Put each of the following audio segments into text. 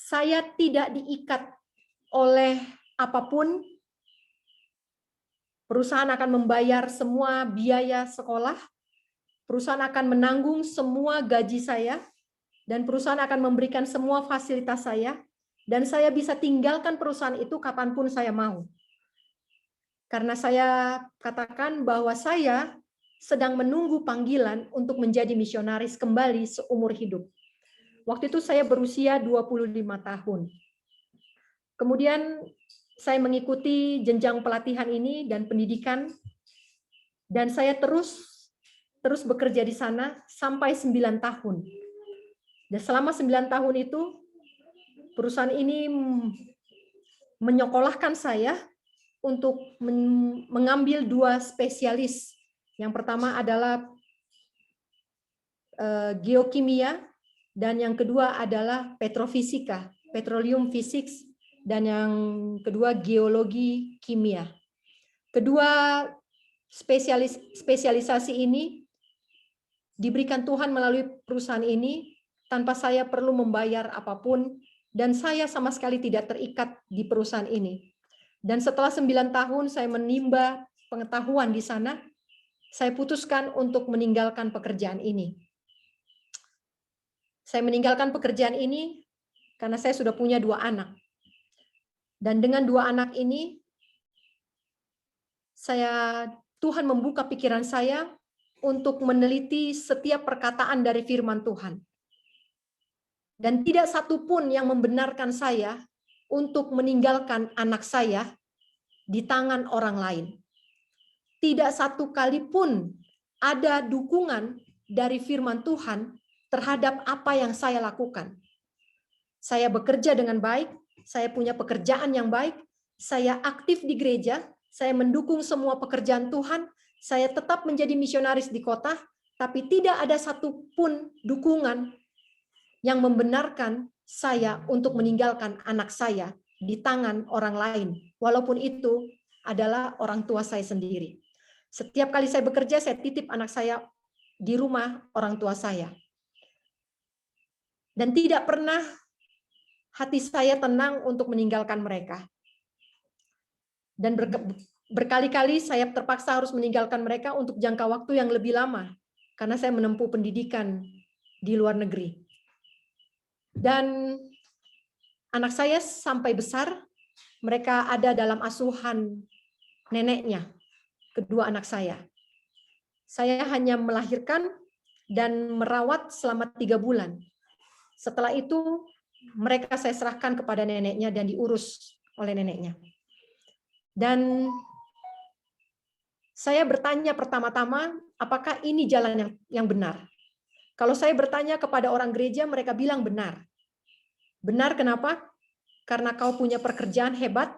saya tidak diikat oleh apapun. Perusahaan akan membayar semua biaya sekolah, perusahaan akan menanggung semua gaji saya, dan perusahaan akan memberikan semua fasilitas saya, dan saya bisa tinggalkan perusahaan itu kapanpun saya mau. Karena saya katakan bahwa saya sedang menunggu panggilan untuk menjadi misionaris kembali seumur hidup. Waktu itu saya berusia 25 tahun. Kemudian saya mengikuti jenjang pelatihan ini dan pendidikan, dan saya terus bekerja di sana sampai 9 tahun. Dan selama 9 tahun itu, perusahaan ini menyekolahkan saya untuk mengambil 2 spesialis. Yang pertama adalah geokimia, dan yang kedua adalah petrofisika, petroleum physics, dan yang kedua geologi kimia. Kedua spesialisasi ini diberikan Tuhan melalui perusahaan ini tanpa saya perlu membayar apapun, dan saya sama sekali tidak terikat di perusahaan ini. Dan setelah 9 tahun saya menimba pengetahuan di sana, saya putuskan untuk meninggalkan pekerjaan ini. Saya meninggalkan pekerjaan ini karena saya sudah punya 2 anak. Dan dengan 2 anak ini, Tuhan membuka pikiran saya untuk meneliti setiap perkataan dari firman Tuhan. Dan tidak satu pun yang membenarkan saya untuk meninggalkan anak saya di tangan orang lain. Tidak satu kali pun ada dukungan dari firman Tuhan terhadap apa yang saya lakukan. Saya bekerja dengan baik, saya punya pekerjaan yang baik, saya aktif di gereja, saya mendukung semua pekerjaan Tuhan, saya tetap menjadi misionaris di kota, tapi tidak ada satupun dukungan yang membenarkan saya untuk meninggalkan anak saya di tangan orang lain, walaupun itu adalah orang tua saya sendiri. Setiap kali saya bekerja, saya titip anak saya di rumah orang tua saya. Dan tidak pernah hati saya tenang untuk meninggalkan mereka. Dan berkali-kali saya terpaksa harus meninggalkan mereka untuk jangka waktu yang lebih lama, karena saya menempuh pendidikan di luar negeri. Dan anak saya sampai besar, mereka ada dalam asuhan neneknya, kedua anak saya. Saya hanya melahirkan dan merawat selama 3 bulan. Setelah itu, mereka saya serahkan kepada neneknya dan diurus oleh neneknya. Dan saya bertanya pertama-tama, apakah ini jalan yang benar? Kalau saya bertanya kepada orang gereja, mereka bilang benar. Benar kenapa? Karena kau punya pekerjaan hebat,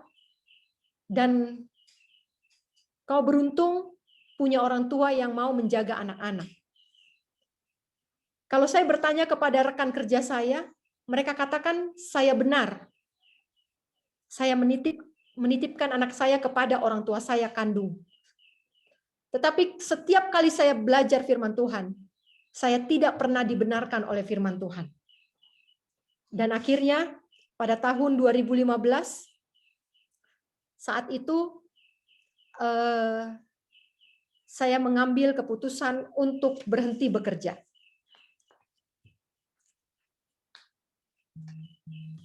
dan kau beruntung punya orang tua yang mau menjaga anak-anak. Kalau saya bertanya kepada rekan kerja saya, mereka katakan saya benar. Saya menitipkan anak saya kepada orang tua saya kandung. Tetapi setiap kali saya belajar firman Tuhan, saya tidak pernah dibenarkan oleh firman Tuhan. Dan akhirnya pada tahun 2015, saat itu saya mengambil keputusan untuk berhenti bekerja.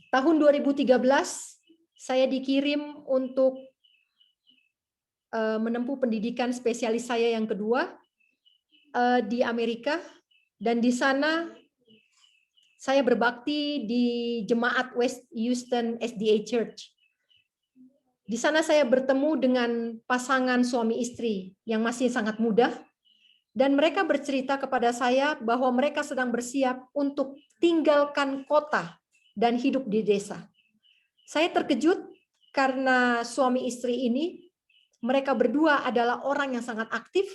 Tahun 2013, saya dikirim untuk menempuh pendidikan spesialis saya yang kedua di Amerika, dan di sana saya berbakti di jemaat West Houston SDA Church. Di sana saya bertemu dengan pasangan suami istri yang masih sangat muda, dan mereka bercerita kepada saya bahwa mereka sedang bersiap untuk tinggalkan kota dan hidup di desa. Saya terkejut karena suami istri ini, mereka berdua adalah orang yang sangat aktif,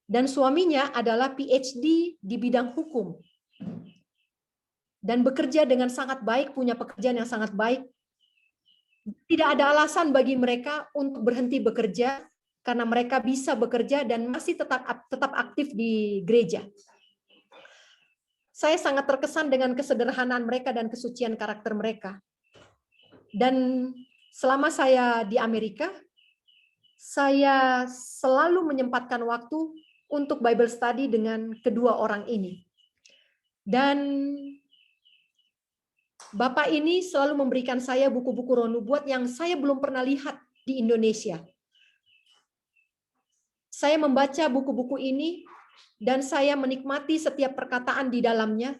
dan suaminya adalah PhD di bidang hukum. Dan bekerja dengan sangat baik, punya pekerjaan yang sangat baik. Tidak ada alasan bagi mereka untuk berhenti bekerja, karena mereka bisa bekerja dan masih tetap aktif di gereja. Saya sangat terkesan dengan kesederhanaan mereka dan kesucian karakter mereka. Dan selama saya di Amerika, saya selalu menyempatkan waktu untuk Bible study dengan kedua orang ini. Dan Bapak ini selalu memberikan saya buku-buku Roh Nubuat yang saya belum pernah lihat di Indonesia. Saya membaca buku-buku ini dan saya menikmati setiap perkataan di dalamnya.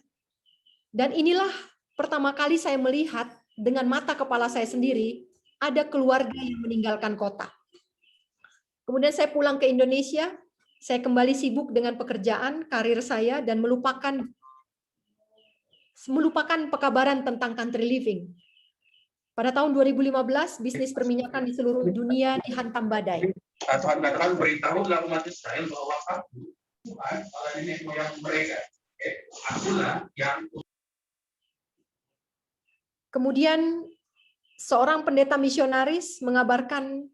Dan inilah pertama kali saya melihat dengan mata kepala saya sendiri ada keluarga yang meninggalkan kota. Kemudian saya pulang ke Indonesia, saya kembali sibuk dengan pekerjaan, karir saya, dan melupakan pekabaran tentang country living. Pada tahun 2015, bisnis perminyakan di seluruh dunia dihantam badai. Tuhan katakan beritahulah umat Israel bahwa Tuhan adalah nenek moyang mereka. Akulah yang. Kemudian seorang pendeta misionaris mengabarkan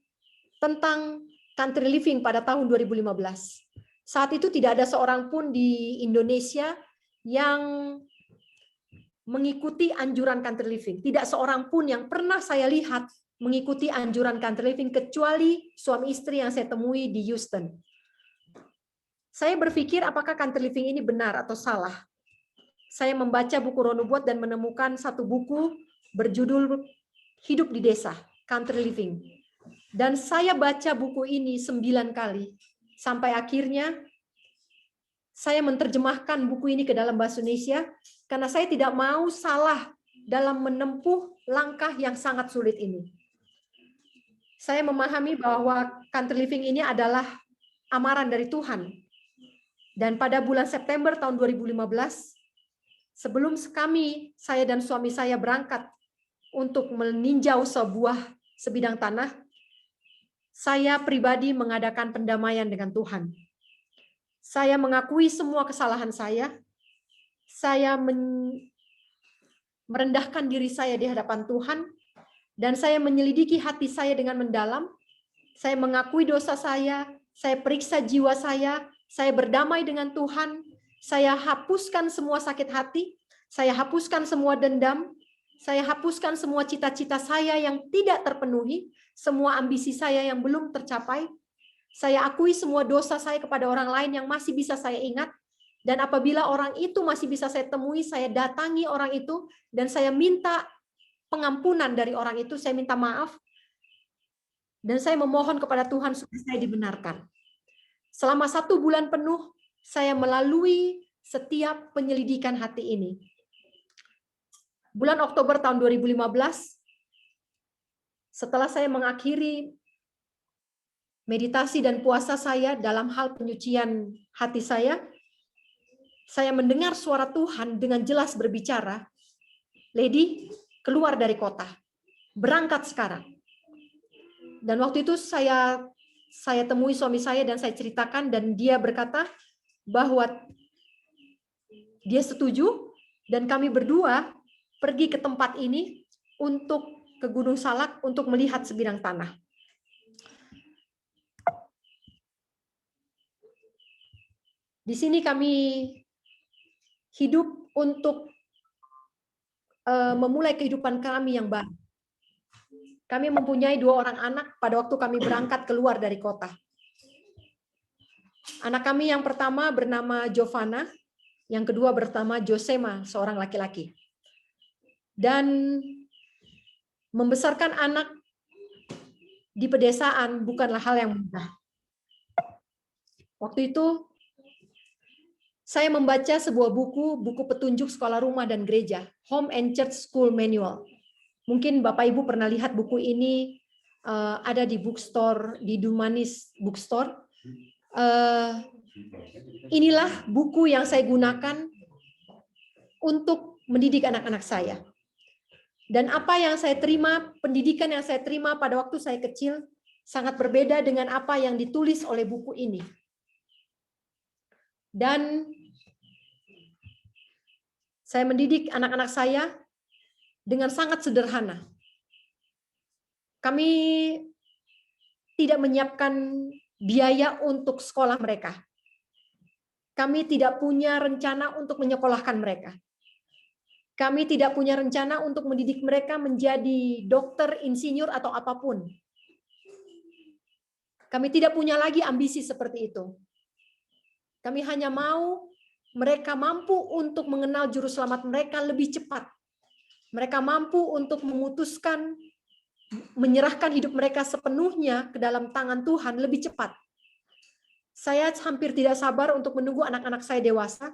tentang country living pada tahun 2015. Saat itu tidak ada seorang pun di Indonesia yang mengikuti anjuran country living. Tidak seorang pun yang pernah saya lihat mengikuti anjuran country living kecuali suami istri yang saya temui di Houston. Saya berpikir apakah country living ini benar atau salah. Saya membaca buku Roh Nubuat dan menemukan satu buku berjudul Hidup di Desa, Country Living. Dan saya baca buku ini 9 kali. Sampai akhirnya saya menerjemahkan buku ini ke dalam bahasa Indonesia karena saya tidak mau salah dalam menempuh langkah yang sangat sulit ini. Saya memahami bahwa country living ini adalah amaran dari Tuhan. Dan pada bulan September tahun 2015, sebelum saya dan suami saya berangkat untuk meninjau sebuah sebidang tanah, saya pribadi mengadakan pendamaian dengan Tuhan. Saya mengakui semua kesalahan saya merendahkan diri saya di hadapan Tuhan, dan saya menyelidiki hati saya dengan mendalam. Saya mengakui dosa saya periksa jiwa saya berdamai dengan Tuhan, saya hapuskan semua sakit hati, saya hapuskan semua dendam, saya hapuskan semua cita-cita saya yang tidak terpenuhi, semua ambisi saya yang belum tercapai. Saya akui semua dosa saya kepada orang lain yang masih bisa saya ingat. Dan apabila orang itu masih bisa saya temui, saya datangi orang itu, dan saya minta pengampunan dari orang itu, saya minta maaf. Dan saya memohon kepada Tuhan supaya saya dibenarkan. Selama 1 bulan penuh, saya melalui setiap penyelidikan hati ini. Bulan Oktober tahun 2015, setelah saya mengakhiri meditasi dan puasa saya dalam hal penyucian hati saya mendengar suara Tuhan dengan jelas berbicara, "Lady, keluar dari kota, berangkat sekarang." Dan waktu itu saya temui suami saya dan saya ceritakan, dan dia berkata bahwa dia setuju, dan kami berdua pergi ke tempat ini ke Gunung Salak untuk melihat sebidang tanah. Di sini kami hidup untuk memulai kehidupan kami yang baru. Kami mempunyai 2 orang anak pada waktu kami berangkat keluar dari kota. Anak kami yang pertama bernama Giovanna, yang kedua bernama Josema, seorang laki-laki. Dan membesarkan anak di pedesaan bukanlah hal yang mudah. Waktu itu saya membaca sebuah buku petunjuk sekolah rumah dan gereja, Home and Church School Manual. Mungkin Bapak Ibu pernah lihat buku ini, ada di bookstore, di Dumanis Bookstore. Inilah buku yang saya gunakan untuk mendidik anak-anak saya. Dan apa yang saya terima, pendidikan yang saya terima pada waktu saya kecil, sangat berbeda dengan apa yang ditulis oleh buku ini. Dan saya mendidik anak-anak saya dengan sangat sederhana. Kami tidak menyiapkan biaya untuk sekolah mereka. Kami tidak punya rencana untuk menyekolahkan mereka. Kami tidak punya rencana untuk mendidik mereka menjadi dokter, insinyur, atau apapun. Kami tidak punya lagi ambisi seperti itu. Kami hanya mau mereka mampu untuk mengenal juru selamat mereka lebih cepat. Mereka mampu untuk memutuskan, menyerahkan hidup mereka sepenuhnya ke dalam tangan Tuhan lebih cepat. Saya hampir tidak sabar untuk menunggu anak-anak saya dewasa,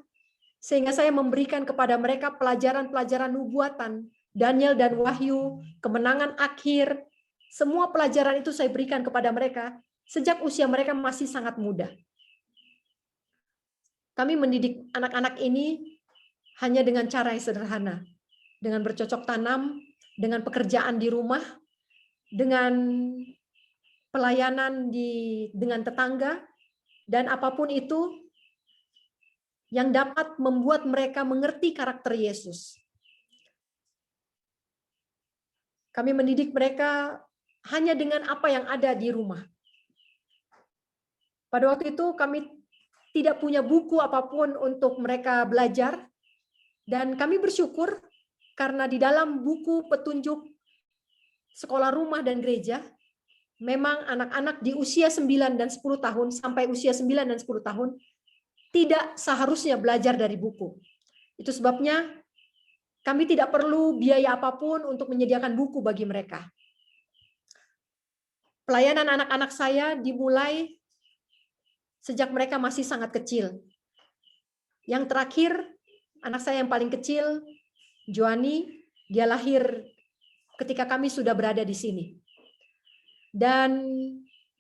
sehingga saya memberikan kepada mereka pelajaran-pelajaran nubuatan, Daniel dan Wahyu, kemenangan akhir, semua pelajaran itu saya berikan kepada mereka sejak usia mereka masih sangat muda. Kami mendidik anak-anak ini hanya dengan cara yang sederhana, dengan bercocok tanam, dengan pekerjaan di rumah, dengan pelayanan dengan tetangga, dan apapun itu yang dapat membuat mereka mengerti karakter Yesus. Kami mendidik mereka hanya dengan apa yang ada di rumah. Pada waktu itu kami tidak punya buku apapun untuk mereka belajar, dan kami bersyukur karena di dalam buku petunjuk sekolah rumah dan gereja, memang anak-anak di usia 9 dan 10 tahun sampai usia 9 dan 10 tahun tidak seharusnya belajar dari buku. Itu sebabnya kami tidak perlu biaya apapun untuk menyediakan buku bagi mereka. Pelayanan anak-anak saya dimulai sejak mereka masih sangat kecil. Yang terakhir, anak saya yang paling kecil, Joani, dia lahir ketika kami sudah berada di sini. Dan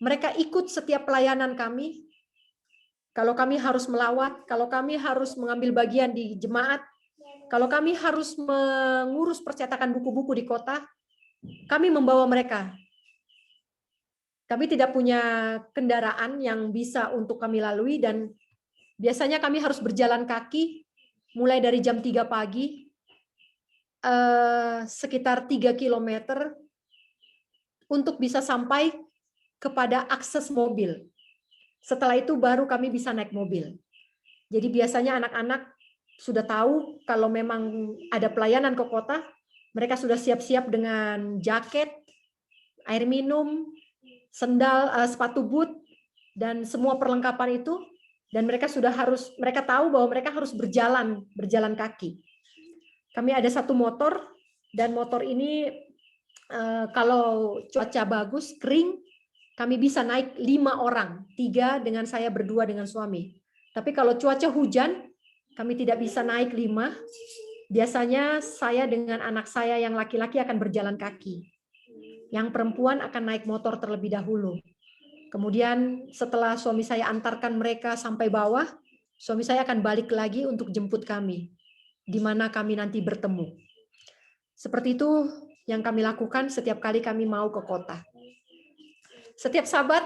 mereka ikut setiap pelayanan kami. Kalau kami harus melawat, kalau kami harus mengambil bagian di jemaat, kalau kami harus mengurus percetakan buku-buku di kota, kami membawa mereka. Kami tidak punya kendaraan yang bisa untuk kami lalui, dan biasanya kami harus berjalan kaki mulai dari jam 3 pagi, sekitar 3 kilometer untuk bisa sampai kepada akses mobil. Setelah itu baru kami bisa naik mobil. Jadi biasanya anak-anak sudah tahu kalau memang ada pelayanan ke kota, mereka sudah siap-siap dengan jaket, air minum, sendal, sepatu boot, dan semua perlengkapan itu, dan mereka tahu bahwa mereka harus berjalan kaki. Kami ada satu motor, dan motor ini kalau cuaca bagus, kering, kami bisa naik 5 orang, 3 dengan saya berdua dengan suami. Tapi kalau cuaca hujan, kami tidak bisa naik 5. Biasanya saya dengan anak saya yang laki-laki akan berjalan kaki. Yang perempuan akan naik motor terlebih dahulu. Kemudian setelah suami saya antarkan mereka sampai bawah, suami saya akan balik lagi untuk jemput kami, di mana kami nanti bertemu. Seperti itu yang kami lakukan setiap kali kami mau ke kota. Setiap Sabat,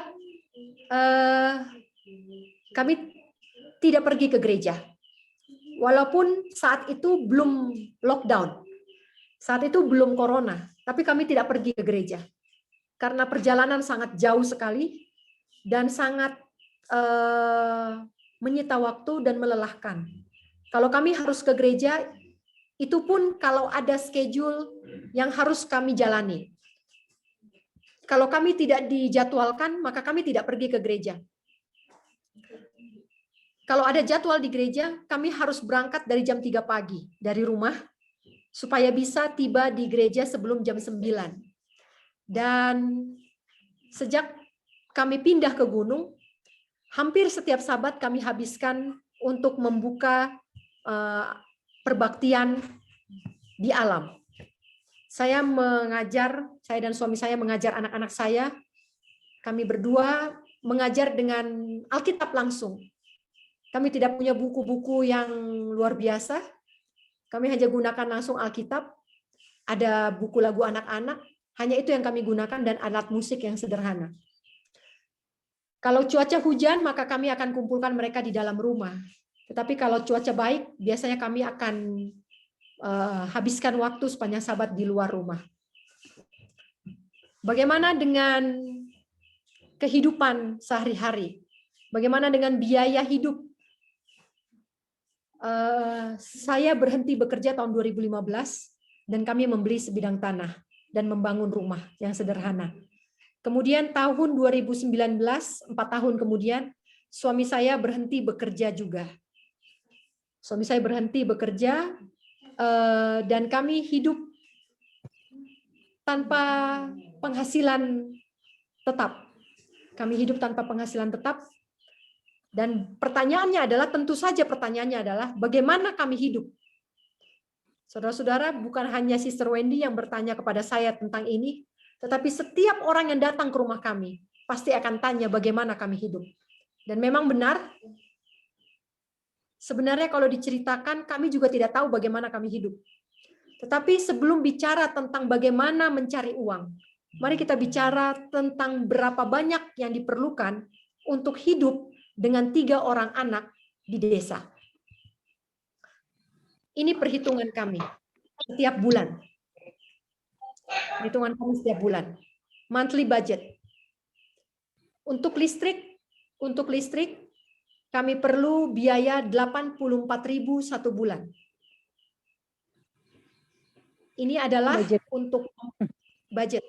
kami tidak pergi ke gereja. Walaupun saat itu belum lockdown, saat itu belum corona, tapi kami tidak pergi ke gereja. Karena perjalanan sangat jauh sekali dan sangat menyita waktu dan melelahkan. Kalau kami harus ke gereja, itu pun kalau ada schedule yang harus kami jalani. Kalau kami tidak dijadwalkan, maka kami tidak pergi ke gereja. Kalau ada jadwal di gereja, kami harus berangkat dari jam 3 pagi dari rumah, supaya bisa tiba di gereja sebelum jam 9. Dan sejak kami pindah ke gunung, hampir setiap Sabat kami habiskan untuk membuka perbaktian di alam. Saya dan suami saya mengajar anak-anak saya. Kami berdua mengajar dengan Alkitab langsung. Kami tidak punya buku-buku yang luar biasa. Kami hanya gunakan langsung Alkitab. Ada buku lagu anak-anak. Hanya itu yang kami gunakan, dan alat musik yang sederhana. Kalau cuaca hujan, maka kami akan kumpulkan mereka di dalam rumah. Tetapi kalau cuaca baik, biasanya kami akan habiskan waktu sepanjang Sabat di luar rumah. Bagaimana dengan kehidupan sehari-hari? Bagaimana dengan biaya hidup Saya berhenti bekerja tahun 2015 dan kami membeli sebidang tanah dan membangun rumah yang sederhana. Kemudian tahun 2019, 4 tahun kemudian, suami saya berhenti bekerja juga. Suami saya berhenti bekerja dan kami hidup tanpa penghasilan tetap. Kami hidup tanpa penghasilan tetap. Dan pertanyaannya adalah, tentu saja pertanyaannya adalah, bagaimana kami hidup? Saudara-saudara, bukan hanya Sister Wendy yang bertanya kepada saya tentang ini, tetapi setiap orang yang datang ke rumah kami pasti akan tanya bagaimana kami hidup. Dan memang benar, sebenarnya kalau diceritakan, kami juga tidak tahu bagaimana kami hidup. Tetapi sebelum bicara tentang bagaimana mencari uang, mari kita bicara tentang berapa banyak yang diperlukan untuk hidup dengan 3 orang anak di desa. Ini perhitungan kami setiap bulan. Perhitungan kami setiap bulan. Monthly budget. Untuk listrik kami perlu biaya 84.000 satu bulan. Ini adalah untuk budget.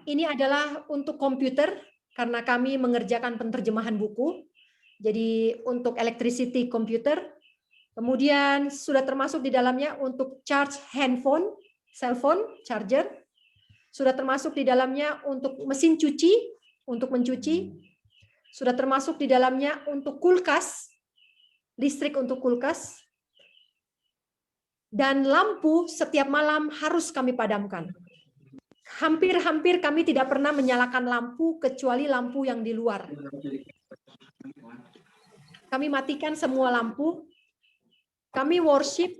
Ini adalah untuk komputer karena kami mengerjakan penerjemahan buku. Jadi untuk electricity komputer, kemudian sudah termasuk di dalamnya untuk charge handphone, cellphone, charger, sudah termasuk di dalamnya untuk mesin cuci, untuk mencuci, sudah termasuk di dalamnya untuk kulkas, listrik untuk kulkas, dan lampu setiap malam harus kami padamkan. Hampir-hampir kami tidak pernah menyalakan lampu kecuali lampu yang di luar. Kami matikan semua lampu. Kami worship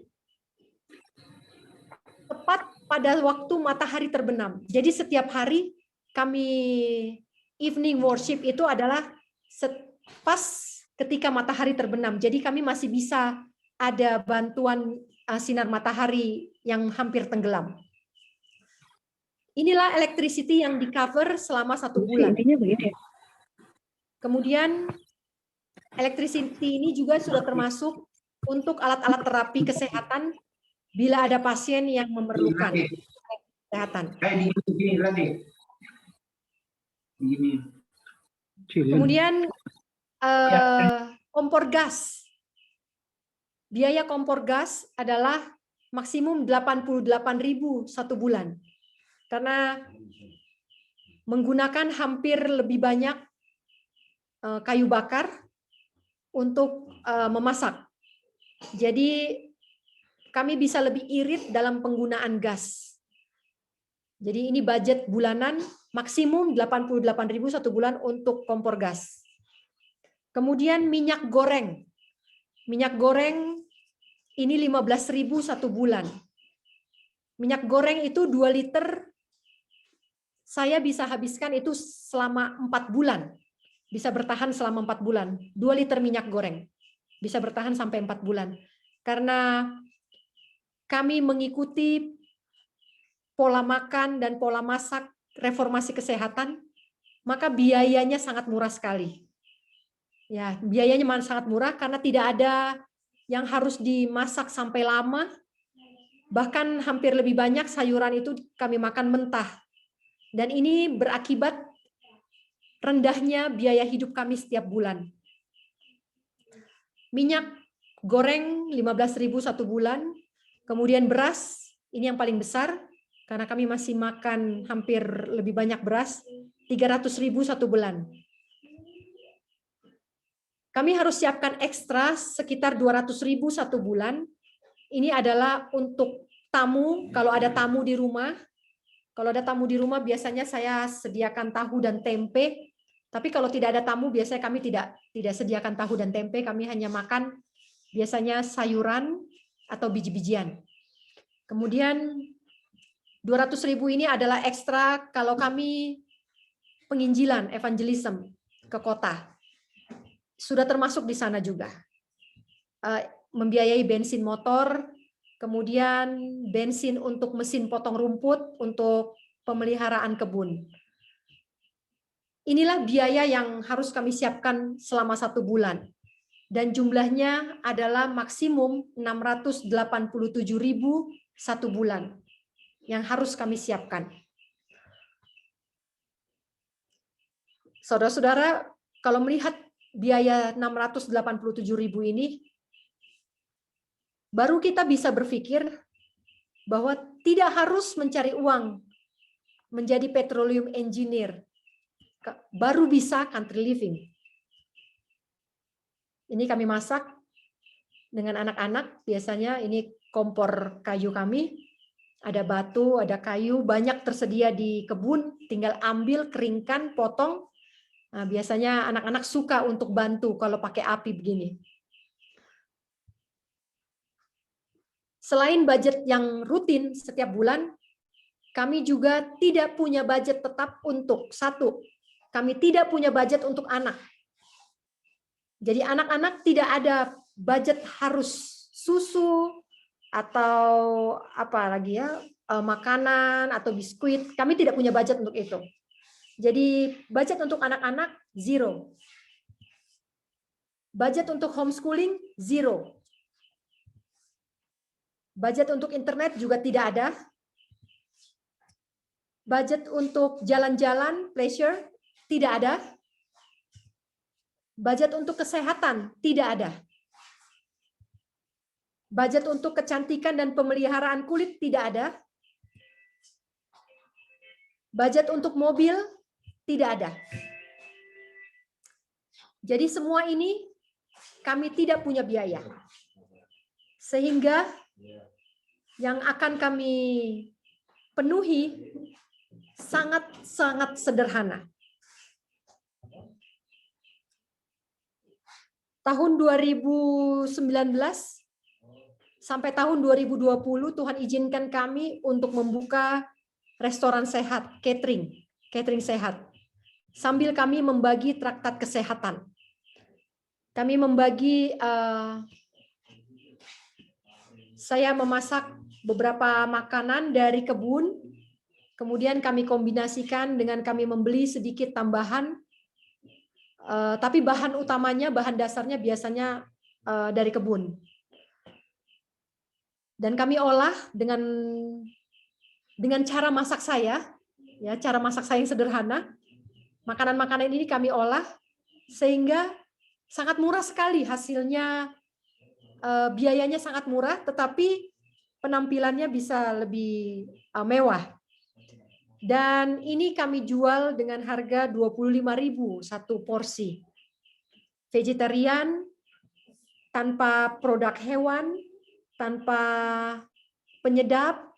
tepat pada waktu matahari terbenam. Jadi setiap hari kami evening worship itu adalah pas ketika matahari terbenam. Jadi kami masih bisa ada bantuan sinar matahari yang hampir tenggelam. Inilah electricity yang di cover selama 1 bulan. Kemudian electricity ini juga sudah termasuk untuk alat-alat terapi kesehatan bila ada pasien yang memerlukan kesehatan. Kemudian kompor gas. Biaya kompor gas adalah maksimum 88.000 satu bulan. Karena menggunakan hampir lebih banyak kayu bakar untuk memasak. Jadi kami bisa lebih irit dalam penggunaan gas. Jadi ini budget bulanan maksimum 88.000 satu bulan untuk kompor gas. Kemudian minyak goreng. Minyak goreng ini 15.000 satu bulan. Minyak goreng itu 2 liter saya bisa habiskan itu selama 4 bulan. Bisa bertahan selama 4 bulan. 2 liter minyak goreng. Bisa bertahan sampai 4 bulan. Karena kami mengikuti pola makan dan pola masak reformasi kesehatan, maka biayanya sangat murah sekali. Ya, biayanya sangat murah karena tidak ada yang harus dimasak sampai lama. Bahkan hampir lebih banyak sayuran itu kami makan mentah. Dan ini berakibat rendahnya biaya hidup kami setiap bulan. Minyak goreng 15.000 satu bulan, kemudian beras, ini yang paling besar, karena kami masih makan hampir lebih banyak beras, 300.000 satu bulan. Kami harus siapkan ekstra sekitar 200.000 satu bulan. Ini adalah untuk tamu, kalau ada tamu di rumah. Kalau ada tamu di rumah biasanya saya sediakan tahu dan tempe. Tapi kalau tidak ada tamu biasanya kami tidak sediakan tahu dan tempe, kami hanya makan biasanya sayuran atau biji-bijian. Kemudian 200.000 ini adalah ekstra kalau kami penginjilan, evangelism ke kota. Sudah termasuk di sana juga. Membiayai bensin motor, kemudian bensin untuk mesin potong rumput, untuk pemeliharaan kebun. Inilah biaya yang harus kami siapkan selama 1 bulan. dan jumlahnya adalah maksimum 687.000 satu bulan yang harus kami siapkan. Saudara-saudara, kalau melihat biaya 687.000 ini, baru kita bisa berpikir bahwa tidak harus mencari uang menjadi petroleum engineer, baru bisa country living. Ini kami masak dengan anak-anak, biasanya ini kompor kayu kami, ada batu, ada kayu, banyak tersedia di kebun, tinggal ambil, keringkan, potong. Nah, biasanya anak-anak suka untuk bantu kalau pakai api begini. Selain budget yang rutin setiap bulan, kami juga tidak punya budget tetap untuk satu. Kami tidak punya budget untuk anak. Jadi anak-anak tidak ada budget harus susu atau apa lagi ya, makanan atau biskuit. Kami tidak punya budget untuk itu. Jadi budget untuk anak-anak zero. Budget untuk homeschooling zero. Budget untuk internet juga tidak ada. Budget untuk jalan-jalan, pleasure, tidak ada. Budget untuk kesehatan, tidak ada. Budget untuk kecantikan dan pemeliharaan kulit, tidak ada. Budget untuk mobil, tidak ada. Jadi semua ini kami tidak punya biaya. Sehingga yang akan kami penuhi sangat-sangat sederhana. Tahun 2019 sampai tahun 2020 Tuhan izinkan kami untuk membuka restoran sehat, catering sehat. Sambil kami membagi traktat kesehatan. Kami membagi, saya memasak beberapa makanan dari kebun, kemudian kami kombinasikan dengan kami membeli sedikit tambahan. Tapi bahan utamanya, bahan dasarnya biasanya dari kebun. Dan kami olah dengan cara masak saya, ya cara masak saya yang sederhana. Makanan-makanan ini kami olah sehingga sangat murah sekali hasilnya, biayanya sangat murah, tetapi penampilannya bisa lebih mewah. Dan ini kami jual dengan harga 25.000 satu porsi. Vegetarian, tanpa produk hewan, tanpa penyedap,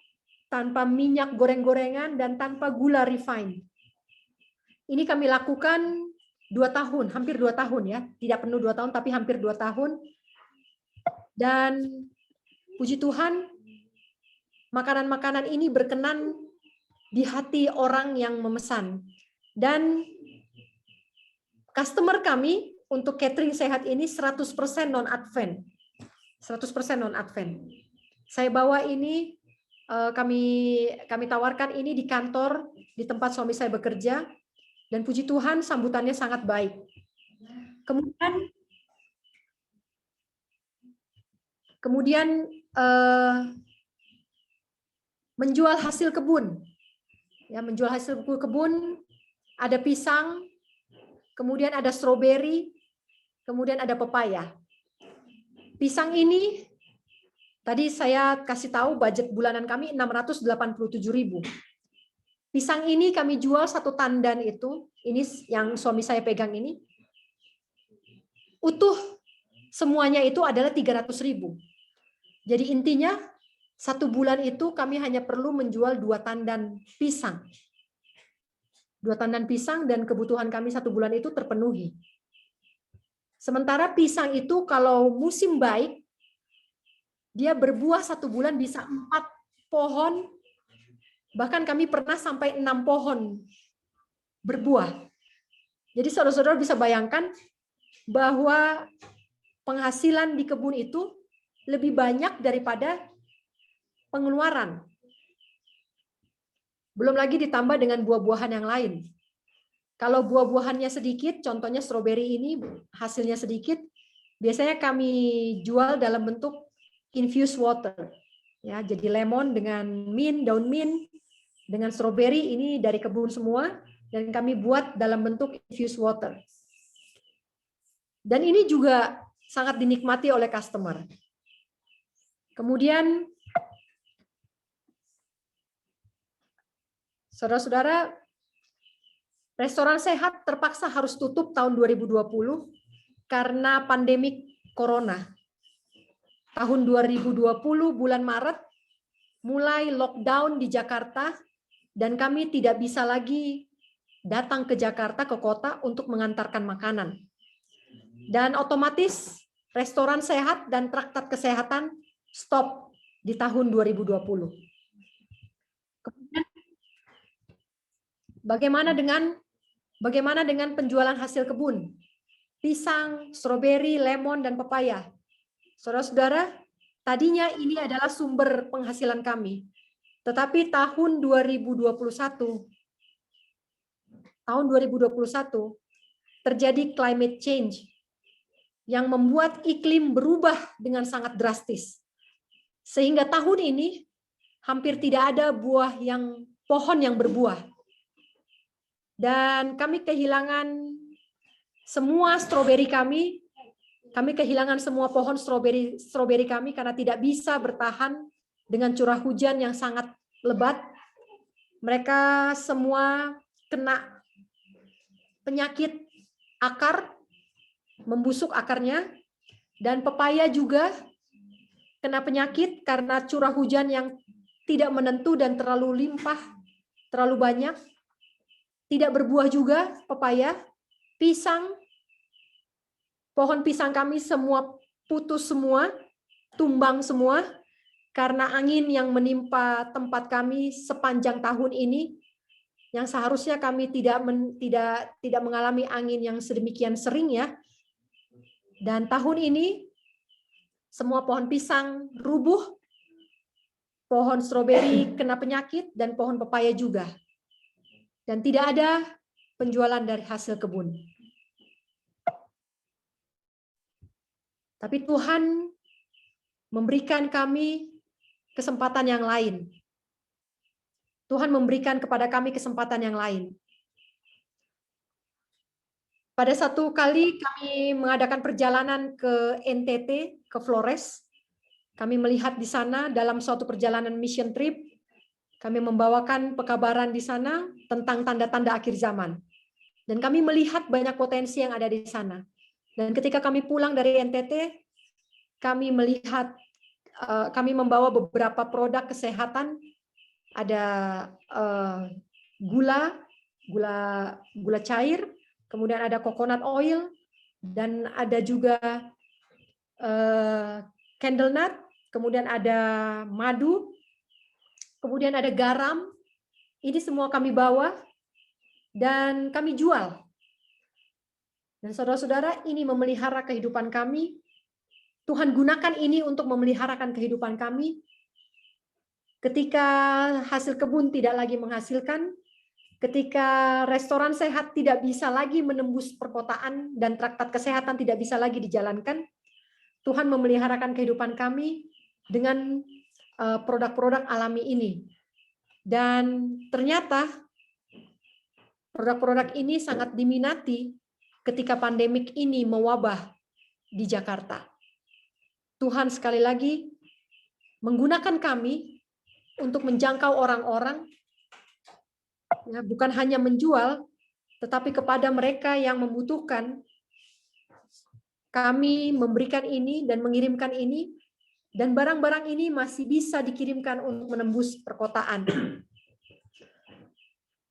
tanpa minyak goreng-gorengan, dan tanpa gula refined. Ini kami lakukan 2 tahun, hampir 2 tahun ya. Tidak penuh 2 tahun, tapi hampir 2 tahun. Dan puji Tuhan, makanan-makanan ini berkenan di hati orang yang memesan. Dan customer kami untuk catering sehat ini 100% non-Advent. 100% non-Advent. Saya bawa ini, kami tawarkan ini di kantor, di tempat suami saya bekerja, dan puji Tuhan sambutannya sangat baik. Kemudian menjual hasil kebun. Ya, menjual hasil kebun, ada pisang, kemudian ada stroberi, kemudian ada pepaya. Pisang ini tadi saya kasih tahu budget bulanan kami 687.000. Pisang ini kami jual satu tandan itu, ini yang suami saya pegang ini. Utuh semuanya itu adalah 300.000. Jadi intinya satu bulan itu kami hanya perlu menjual 2 tandan pisang. 2 tandan pisang dan kebutuhan kami satu bulan itu terpenuhi. Sementara pisang itu kalau musim baik, dia berbuah satu bulan bisa 4 pohon, bahkan kami pernah sampai 6 pohon berbuah. Jadi saudara-saudara bisa bayangkan bahwa penghasilan di kebun itu lebih banyak daripada pengeluaran. Belum lagi ditambah dengan buah-buahan yang lain. Kalau buah-buahannya sedikit, contohnya stroberi ini hasilnya sedikit, biasanya kami jual dalam bentuk infused water. Ya, jadi lemon dengan mint, daun mint, dengan strawberry, ini dari kebun semua, dan kami buat dalam bentuk infused water. Dan ini juga sangat dinikmati oleh customer. Kemudian, saudara-saudara, restoran sehat terpaksa harus tutup tahun 2020 karena pandemik corona. Tahun 2020 bulan Maret mulai lockdown di Jakarta dan kami tidak bisa lagi datang ke Jakarta, ke kota untuk mengantarkan makanan. Dan otomatis restoran sehat dan traktat kesehatan stop di tahun 2020. Kemudian, bagaimana dengan penjualan hasil kebun? Pisang, stroberi, lemon, dan pepaya. Saudara-saudara, tadinya ini adalah sumber penghasilan kami. Tetapi tahun 2021 terjadi climate change yang membuat iklim berubah dengan sangat drastis. Sehingga tahun ini hampir tidak ada pohon yang berbuah. Dan kami kehilangan semua stroberi kami kehilangan semua pohon stroberi kami karena tidak bisa bertahan dengan curah hujan yang sangat lebat. Mereka semua kena penyakit akar, membusuk akarnya, dan pepaya juga kena penyakit karena curah hujan yang tidak menentu dan terlalu limpah, terlalu banyak. Tidak berbuah juga pepaya. Pisang, pohon pisang kami semua putus semua, tumbang semua, karena angin yang menimpa tempat kami sepanjang tahun ini, yang seharusnya kami tidak mengalami angin yang sedemikian sering ya. Dan tahun ini semua pohon pisang rubuh, pohon stroberi kena penyakit, dan pohon pepaya juga. Dan tidak ada penjualan dari hasil kebun. Tapi Tuhan memberikan kami kesempatan yang lain. Tuhan memberikan kepada kami kesempatan yang lain. Pada satu kali kami mengadakan perjalanan ke NTT, ke Flores. Kami melihat di sana dalam suatu perjalanan mission trip, kami membawakan pekabaran di sana tentang tanda-tanda akhir zaman. Dan kami melihat banyak potensi yang ada di sana. Dan ketika kami pulang dari NTT, kami melihat, kami membawa beberapa produk kesehatan, ada gula cair, kemudian ada coconut oil, dan ada juga candle nut, kemudian ada madu, kemudian ada garam. Ini semua kami bawa dan kami jual. Dan saudara-saudara, ini memelihara kehidupan kami. Tuhan gunakan ini untuk memeliharakan kehidupan kami. Ketika hasil kebun tidak lagi menghasilkan, ketika restoran sehat tidak bisa lagi menembus perkotaan dan traktat kesehatan tidak bisa lagi dijalankan, Tuhan memeliharakan kehidupan kami dengan produk-produk alami ini. Dan ternyata produk-produk ini sangat diminati ketika pandemik ini mewabah di Jakarta. Tuhan sekali lagi menggunakan kami untuk menjangkau orang-orang, ya, bukan hanya menjual, tetapi kepada mereka yang membutuhkan, kami memberikan ini dan mengirimkan ini, dan barang-barang ini masih bisa dikirimkan untuk menembus perkotaan.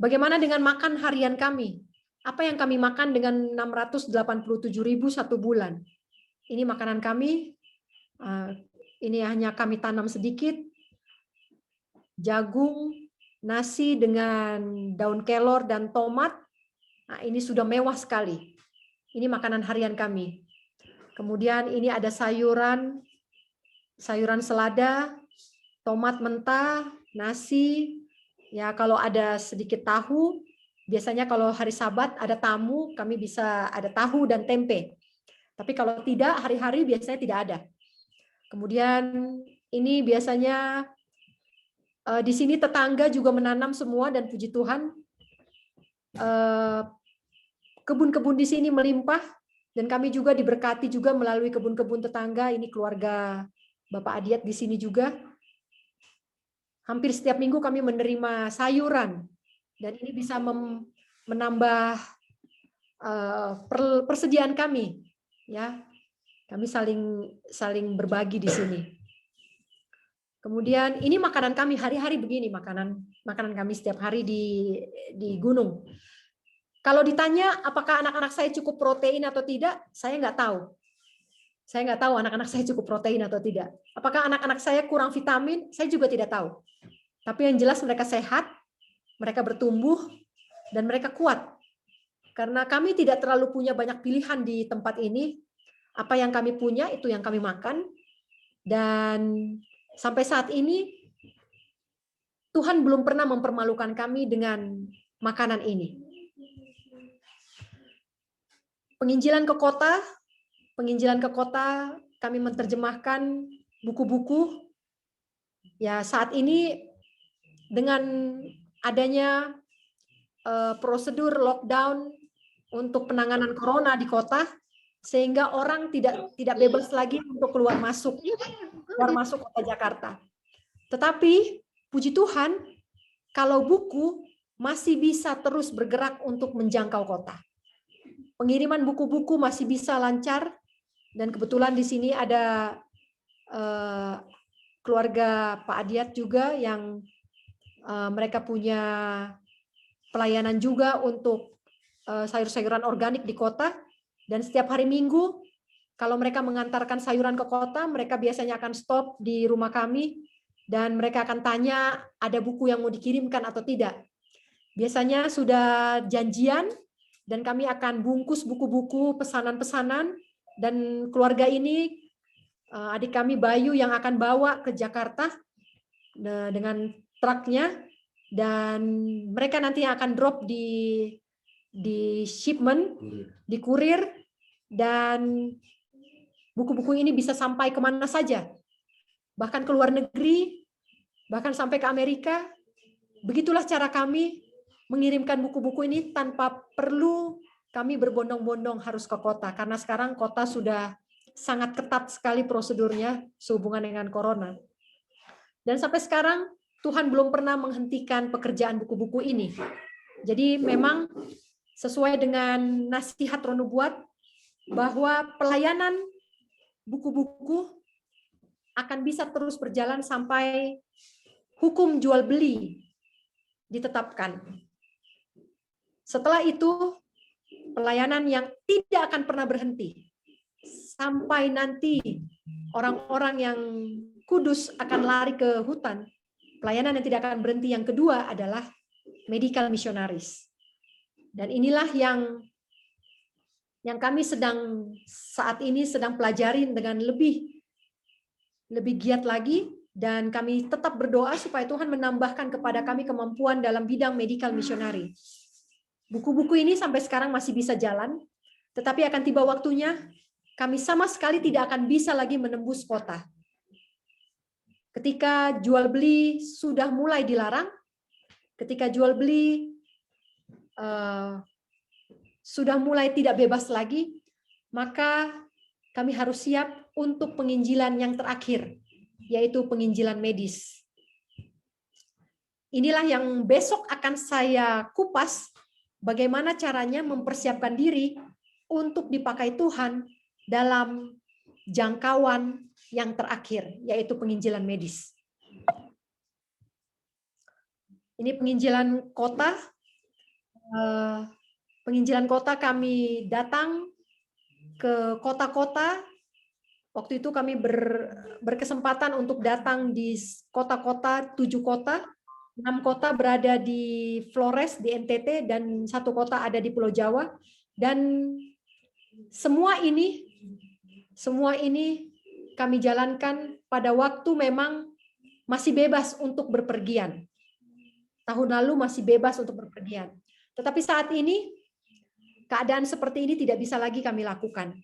Bagaimana dengan makan harian kami? Apa yang kami makan dengan 687.000 satu bulan? Ini makanan kami, ini hanya kami tanam sedikit, jagung, nasi dengan daun kelor dan tomat. Nah, ini sudah mewah sekali. Ini makanan harian kami. Kemudian ini ada sayuran selada, tomat mentah, nasi. Ya, kalau ada sedikit tahu, biasanya kalau hari Sabat ada tamu, kami bisa ada tahu dan tempe. Tapi kalau tidak, hari-hari biasanya tidak ada. Kemudian ini biasanya di sini tetangga juga menanam semua, dan puji Tuhan kebun-kebun di sini melimpah, dan kami juga diberkati juga melalui kebun-kebun tetangga. Ini keluarga Bapak Adiat di sini juga. Hampir setiap minggu kami menerima sayuran, dan ini bisa menambah persediaan kami, ya. Kami saling berbagi di sini. Kemudian ini makanan kami hari-hari begini, makanan kami setiap hari di gunung. Kalau ditanya apakah anak-anak saya cukup protein atau tidak, saya nggak tahu. Saya nggak tahu anak-anak saya cukup protein atau tidak. Apakah anak-anak saya kurang vitamin? Saya juga tidak tahu. Tapi yang jelas mereka sehat, mereka bertumbuh, dan mereka kuat. Karena kami tidak terlalu punya banyak pilihan di tempat ini. Apa yang kami punya, itu yang kami makan. Dan sampai saat ini, Tuhan belum pernah mempermalukan kami dengan makanan ini. Penginjilan ke kota, kami menerjemahkan buku-buku. Ya, saat ini dengan adanya prosedur lockdown untuk penanganan corona di kota, sehingga orang tidak bebas lagi untuk keluar masuk kota Jakarta. Tetapi puji Tuhan, kalau buku masih bisa terus bergerak untuk menjangkau kota. Pengiriman buku-buku masih bisa lancar, dan kebetulan di sini ada keluarga Pak Adiat juga yang mereka punya pelayanan juga untuk sayur-sayuran organik di kota, dan setiap hari Minggu kalau mereka mengantarkan sayuran ke kota, mereka biasanya akan stop di rumah kami, dan mereka akan tanya ada buku yang mau dikirimkan atau tidak. Biasanya sudah janjian, dan kami akan bungkus buku-buku pesanan-pesanan, dan keluarga ini, adik kami Bayu yang akan bawa ke Jakarta dengan truknya, dan mereka nanti akan drop di shipment, di kurir, dan buku-buku ini bisa sampai kemana saja, bahkan ke luar negeri, bahkan sampai ke Amerika. Begitulah cara kami mengirimkan buku-buku ini tanpa perlu kami berbondong-bondong harus ke kota, karena sekarang kota sudah sangat ketat sekali prosedurnya sehubungan dengan corona. Dan sampai sekarang Tuhan belum pernah menghentikan pekerjaan buku-buku ini. Jadi memang sesuai dengan nasihat Roh Nubuat bahwa pelayanan buku-buku akan bisa terus berjalan sampai hukum jual beli ditetapkan. Setelah itu, pelayanan yang tidak akan pernah berhenti sampai nanti orang-orang yang kudus akan lari ke hutan. Pelayanan yang tidak akan berhenti yang kedua adalah medical missionaries. Dan inilah yang kami saat ini sedang pelajari dengan lebih giat lagi, dan kami tetap berdoa supaya Tuhan menambahkan kepada kami kemampuan dalam bidang medical missionary. Buku-buku ini sampai sekarang masih bisa jalan, tetapi akan tiba waktunya kami sama sekali tidak akan bisa lagi menembus kota. Ketika jual beli sudah mulai dilarang, ketika jual beli sudah mulai tidak bebas lagi, maka kami harus siap untuk penginjilan yang terakhir, yaitu penginjilan medis. Inilah yang besok akan saya kupas, bagaimana caranya mempersiapkan diri untuk dipakai Tuhan dalam jangkauan yang terakhir, yaitu penginjilan medis. Ini penginjilan kota. Penginjilan kota, kami datang ke kota-kota. Waktu itu kami berkesempatan untuk datang di kota-kota, 7 kota. 6 kota berada di Flores, di NTT, dan 1 kota ada di Pulau Jawa. Dan semua ini kami jalankan pada waktu memang masih bebas untuk berpergian. Tahun lalu masih bebas untuk berpergian. Tetapi saat ini, keadaan seperti ini tidak bisa lagi kami lakukan.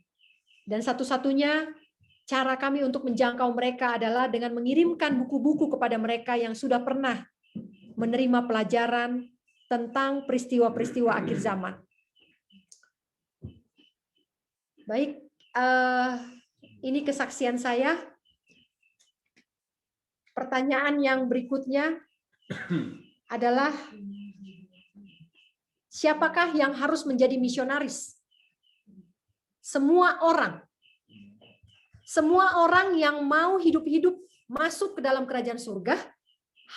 Dan satu-satunya cara kami untuk menjangkau mereka adalah dengan mengirimkan buku-buku kepada mereka yang sudah pernah menerima pelajaran tentang peristiwa-peristiwa akhir zaman. Baik, ini kesaksian saya. Pertanyaan yang berikutnya adalah, siapakah yang harus menjadi misionaris? Semua orang. Semua orang yang mau hidup-hidup masuk ke dalam kerajaan surga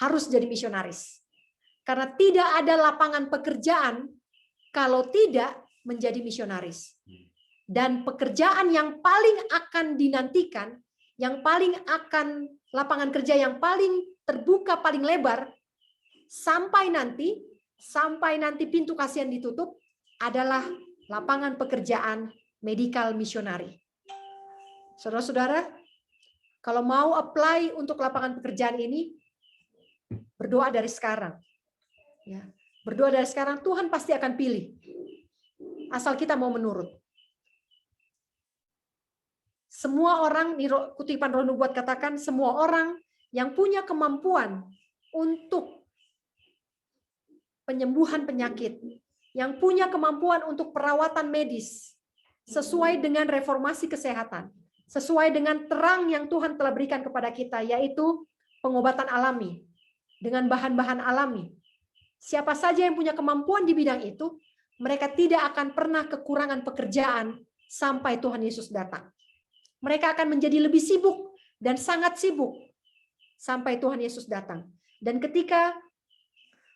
harus jadi misionaris. Karena tidak ada lapangan pekerjaan kalau tidak menjadi misionaris. Dan pekerjaan yang paling akan dinantikan, yang paling akan lapangan kerja yang paling terbuka, paling lebar, sampai nanti pintu kasihan ditutup, adalah lapangan pekerjaan medical missionary. Saudara-saudara, kalau mau apply untuk lapangan pekerjaan ini, berdoa dari sekarang. Ya, berdoa dari sekarang, Tuhan pasti akan pilih. Asal kita mau menurut. Semua orang, di kutipan Roh Nubuat katakan, semua orang yang punya kemampuan untuk penyembuhan penyakit, yang punya kemampuan untuk perawatan medis, sesuai dengan reformasi kesehatan, sesuai dengan terang yang Tuhan telah berikan kepada kita, yaitu pengobatan alami, dengan bahan-bahan alami. Siapa saja yang punya kemampuan di bidang itu, mereka tidak akan pernah kekurangan pekerjaan sampai Tuhan Yesus datang. Mereka akan menjadi lebih sibuk dan sangat sibuk sampai Tuhan Yesus datang. Dan ketika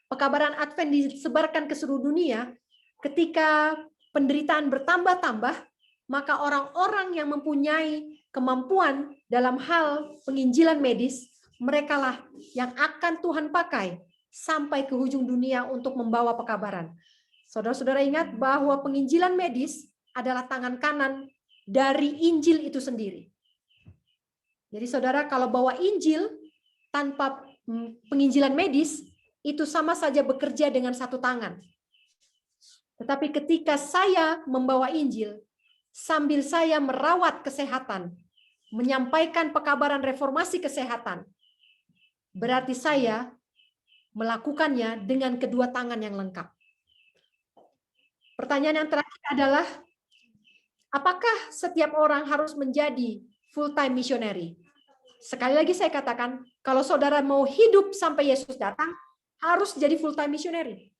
pekabaran Advent disebarkan ke seluruh dunia, ketika penderitaan bertambah-tambah, maka orang-orang yang mempunyai kemampuan dalam hal penginjilan medis, merekalah yang akan Tuhan pakai sampai ke ujung dunia untuk membawa pekabaran. Saudara-saudara ingat bahwa penginjilan medis adalah tangan kanan dari Injil itu sendiri. Jadi saudara, kalau bawa Injil tanpa penginjilan medis, itu sama saja bekerja dengan satu tangan. Tetapi ketika saya membawa Injil, sambil saya merawat kesehatan, menyampaikan pekabaran reformasi kesehatan, berarti saya melakukannya dengan kedua tangan yang lengkap. Pertanyaan yang terakhir adalah, apakah setiap orang harus menjadi full-time missionary? Sekali lagi saya katakan, kalau saudara mau hidup sampai Yesus datang, harus jadi full-time missionary.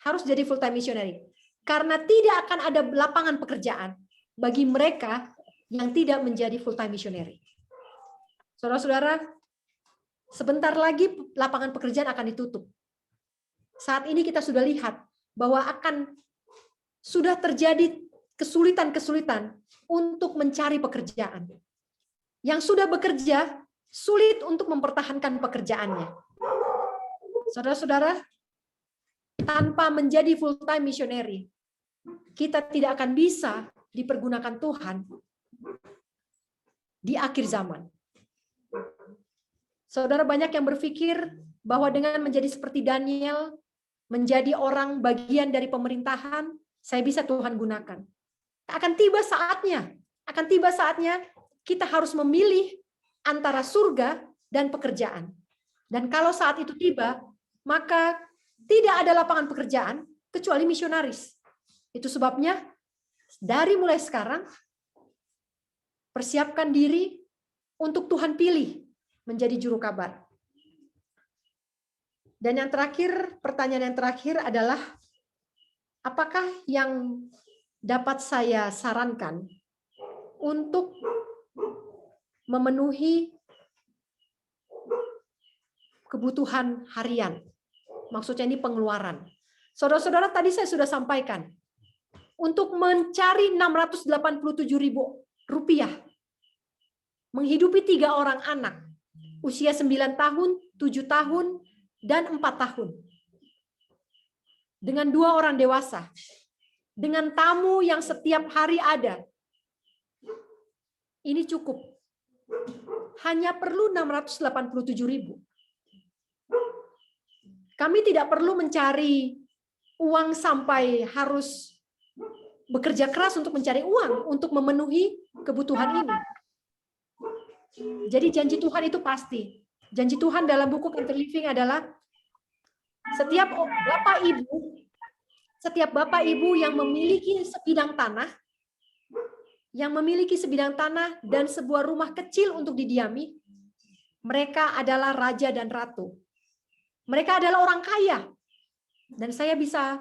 Harus jadi full-time missionary. Karena tidak akan ada lapangan pekerjaan bagi mereka yang tidak menjadi full-time missionary. Saudara-saudara, sebentar lagi lapangan pekerjaan akan ditutup. Saat ini kita sudah lihat bahwa sudah terjadi kesulitan-kesulitan untuk mencari pekerjaan. Yang sudah bekerja, sulit untuk mempertahankan pekerjaannya. Saudara-saudara, tanpa menjadi full-time missionary, kita tidak akan bisa dipergunakan Tuhan di akhir zaman. Saudara, banyak yang berpikir bahwa dengan menjadi seperti Daniel, menjadi orang bagian dari pemerintahan, saya bisa Tuhan gunakan. Akan tiba saatnya kita harus memilih antara surga dan pekerjaan. Dan kalau saat itu tiba, maka tidak ada lapangan pekerjaan kecuali misionaris. Itu sebabnya dari mulai sekarang, persiapkan diri untuk Tuhan pilih menjadi juru kabar. Dan yang terakhir, pertanyaan yang terakhir adalah, apakah yang dapat saya sarankan untuk memenuhi kebutuhan harian? Maksudnya ini pengeluaran. Saudara-saudara, tadi saya sudah sampaikan, untuk mencari 687.000 rupiah, menghidupi 3 orang anak, usia 9 tahun, 7 tahun, dan 4 tahun. Dengan 2 orang dewasa, dengan tamu yang setiap hari ada. Ini cukup. Hanya perlu 687.000. Kami tidak perlu mencari uang sampai harus bekerja keras untuk mencari uang untuk memenuhi kebutuhan ini. Jadi janji Tuhan itu pasti. Janji Tuhan dalam buku Country Living adalah setiap bapak ibu yang memiliki sebidang tanah, dan sebuah rumah kecil untuk didiami, mereka adalah raja dan ratu. Mereka adalah orang kaya. Dan saya bisa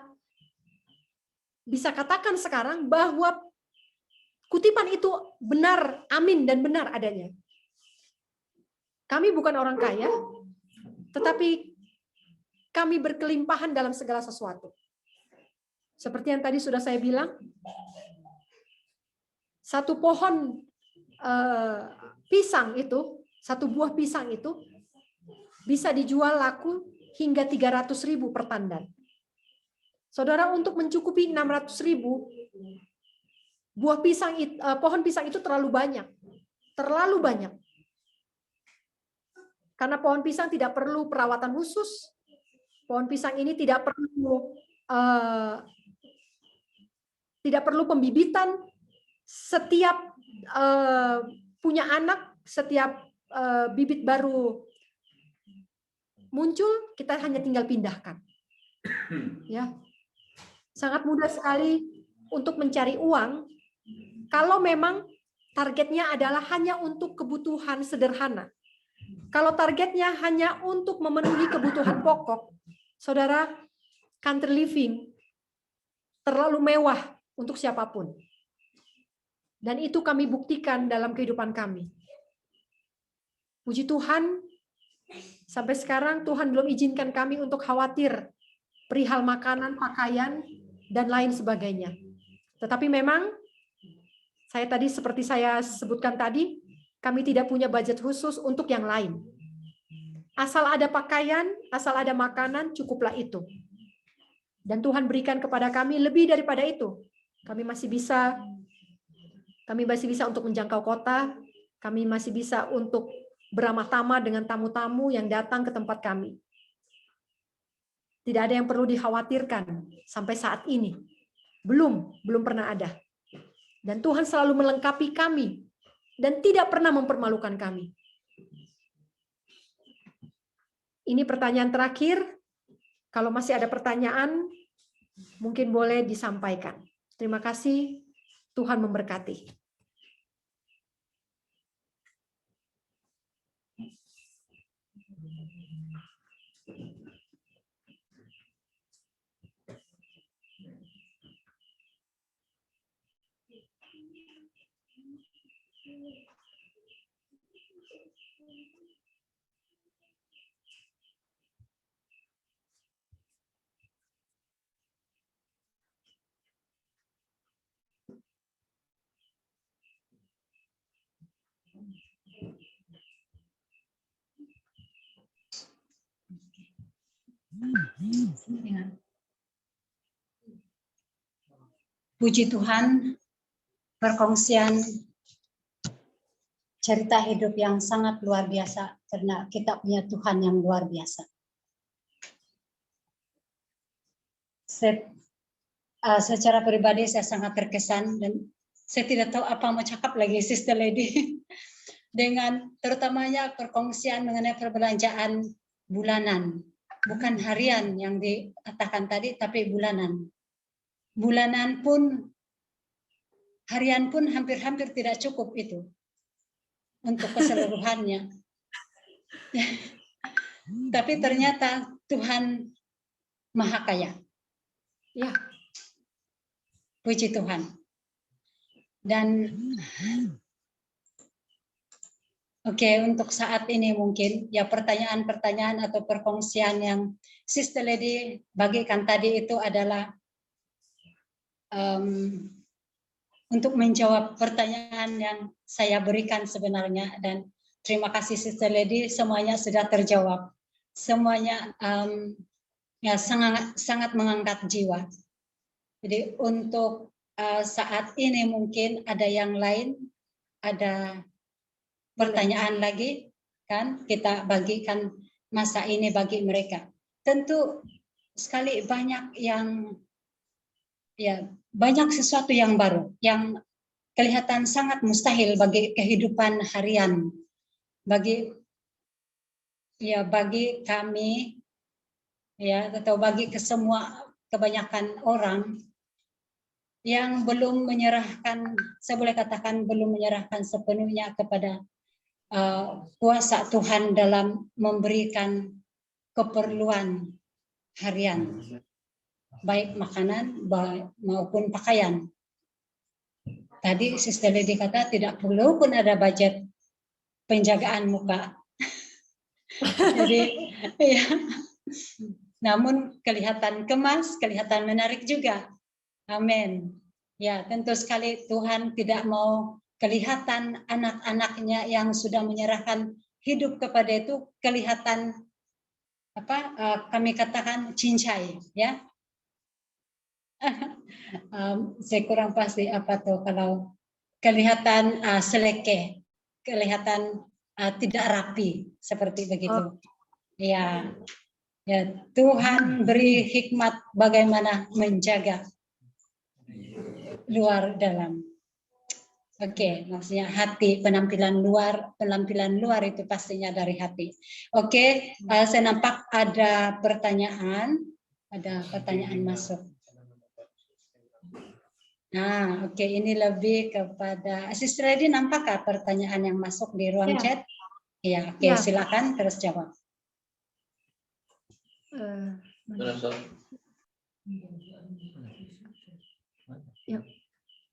katakan sekarang bahwa kutipan itu benar, amin, dan benar adanya. Kami bukan orang kaya, tetapi kami berkelimpahan dalam segala sesuatu. Seperti yang tadi sudah saya bilang, satu pohon pisang itu, satu buah pisang itu bisa dijual laku hingga 300.000 per tandan. Saudara, untuk mencukupi 600.000 buah pisang, pohon pisang itu terlalu banyak. Karena pohon pisang tidak perlu perawatan khusus. Pohon pisang ini tidak perlu pembibitan. Setiap punya anak, setiap bibit baru muncul, kita hanya tinggal pindahkan. Ya, sangat mudah sekali untuk mencari uang. Kalau memang targetnya adalah hanya untuk kebutuhan sederhana. Kalau targetnya hanya untuk memenuhi kebutuhan pokok, saudara, Country Living terlalu mewah untuk siapapun. Dan itu kami buktikan dalam kehidupan kami. Puji Tuhan, sampai sekarang Tuhan belum izinkan kami untuk khawatir perihal makanan, pakaian, dan lain sebagainya. Tetapi memang, seperti saya sebutkan tadi, kami tidak punya budget khusus untuk yang lain. Asal ada pakaian, asal ada makanan, cukuplah itu. Dan Tuhan berikan kepada kami lebih daripada itu. Kami masih bisa untuk menjangkau kota, kami masih bisa untuk beramah-tamah dengan tamu-tamu yang datang ke tempat kami. Tidak ada yang perlu dikhawatirkan sampai saat ini. Belum pernah ada. Dan Tuhan selalu melengkapi kami dan tidak pernah mempermalukan kami. Ini pertanyaan terakhir. Kalau masih ada pertanyaan, mungkin boleh disampaikan. Terima kasih. Tuhan memberkati. Puji Tuhan, perkongsian cerita hidup yang sangat luar biasa karena kita punya Tuhan yang luar biasa. Secara pribadi saya sangat terkesan dan saya tidak tahu apa mau cakap lagi, Sister Lady, dengan terutamanya perkongsian mengenai perbelanjaan bulanan, bukan harian yang dikatakan tadi, tapi bulanan. Bulanan pun, harian pun hampir-hampir tidak cukup itu untuk keseluruhannya. Tapi ternyata Tuhan Maha Kaya. Ya. Puji Tuhan. Dan untuk saat ini mungkin ya pertanyaan-pertanyaan atau perkongsian yang Sister Lady bagikan tadi itu adalah untuk menjawab pertanyaan yang saya berikan sebenarnya, dan terima kasih Sister Lady, semuanya sudah terjawab. Semuanya ya sangat mengangkat jiwa. Jadi untuk saat ini mungkin ada yang lain, ada pertanyaan lagi, kan kita bagikan masa ini bagi mereka. Tentu sekali banyak yang ya banyak sesuatu yang baru yang kelihatan sangat mustahil bagi kehidupan harian, bagi kami ya, atau bagi kebanyakan orang yang belum menyerahkan, saya boleh katakan belum menyerahkan sepenuhnya kepada kuasa Tuhan dalam memberikan keperluan harian, baik makanan maupun pakaian. Tadi Sister Lady kata tidak perlu pun ada budget penjagaan muka. Jadi ya, namun kelihatan kemas, kelihatan menarik juga. Amin. Ya, tentu sekali Tuhan tidak mau kelihatan anak-anaknya yang sudah menyerahkan hidup kepada itu kelihatan kami katakan cincai, ya. Saya kurang pasti apa tuh kalau kelihatan seleke, kelihatan tidak rapi seperti begitu. Ya, Tuhan beri hikmat bagaimana menjaga luar dalam. Oke, maksudnya hati, penampilan luar itu pastinya dari hati. Oke, saya nampak ada pertanyaan masuk. Nah, oke, ini lebih kepada Sister Lady, nampakkah pertanyaan yang masuk di ruang chat? Iya, oke, silakan terus jawab. Ya.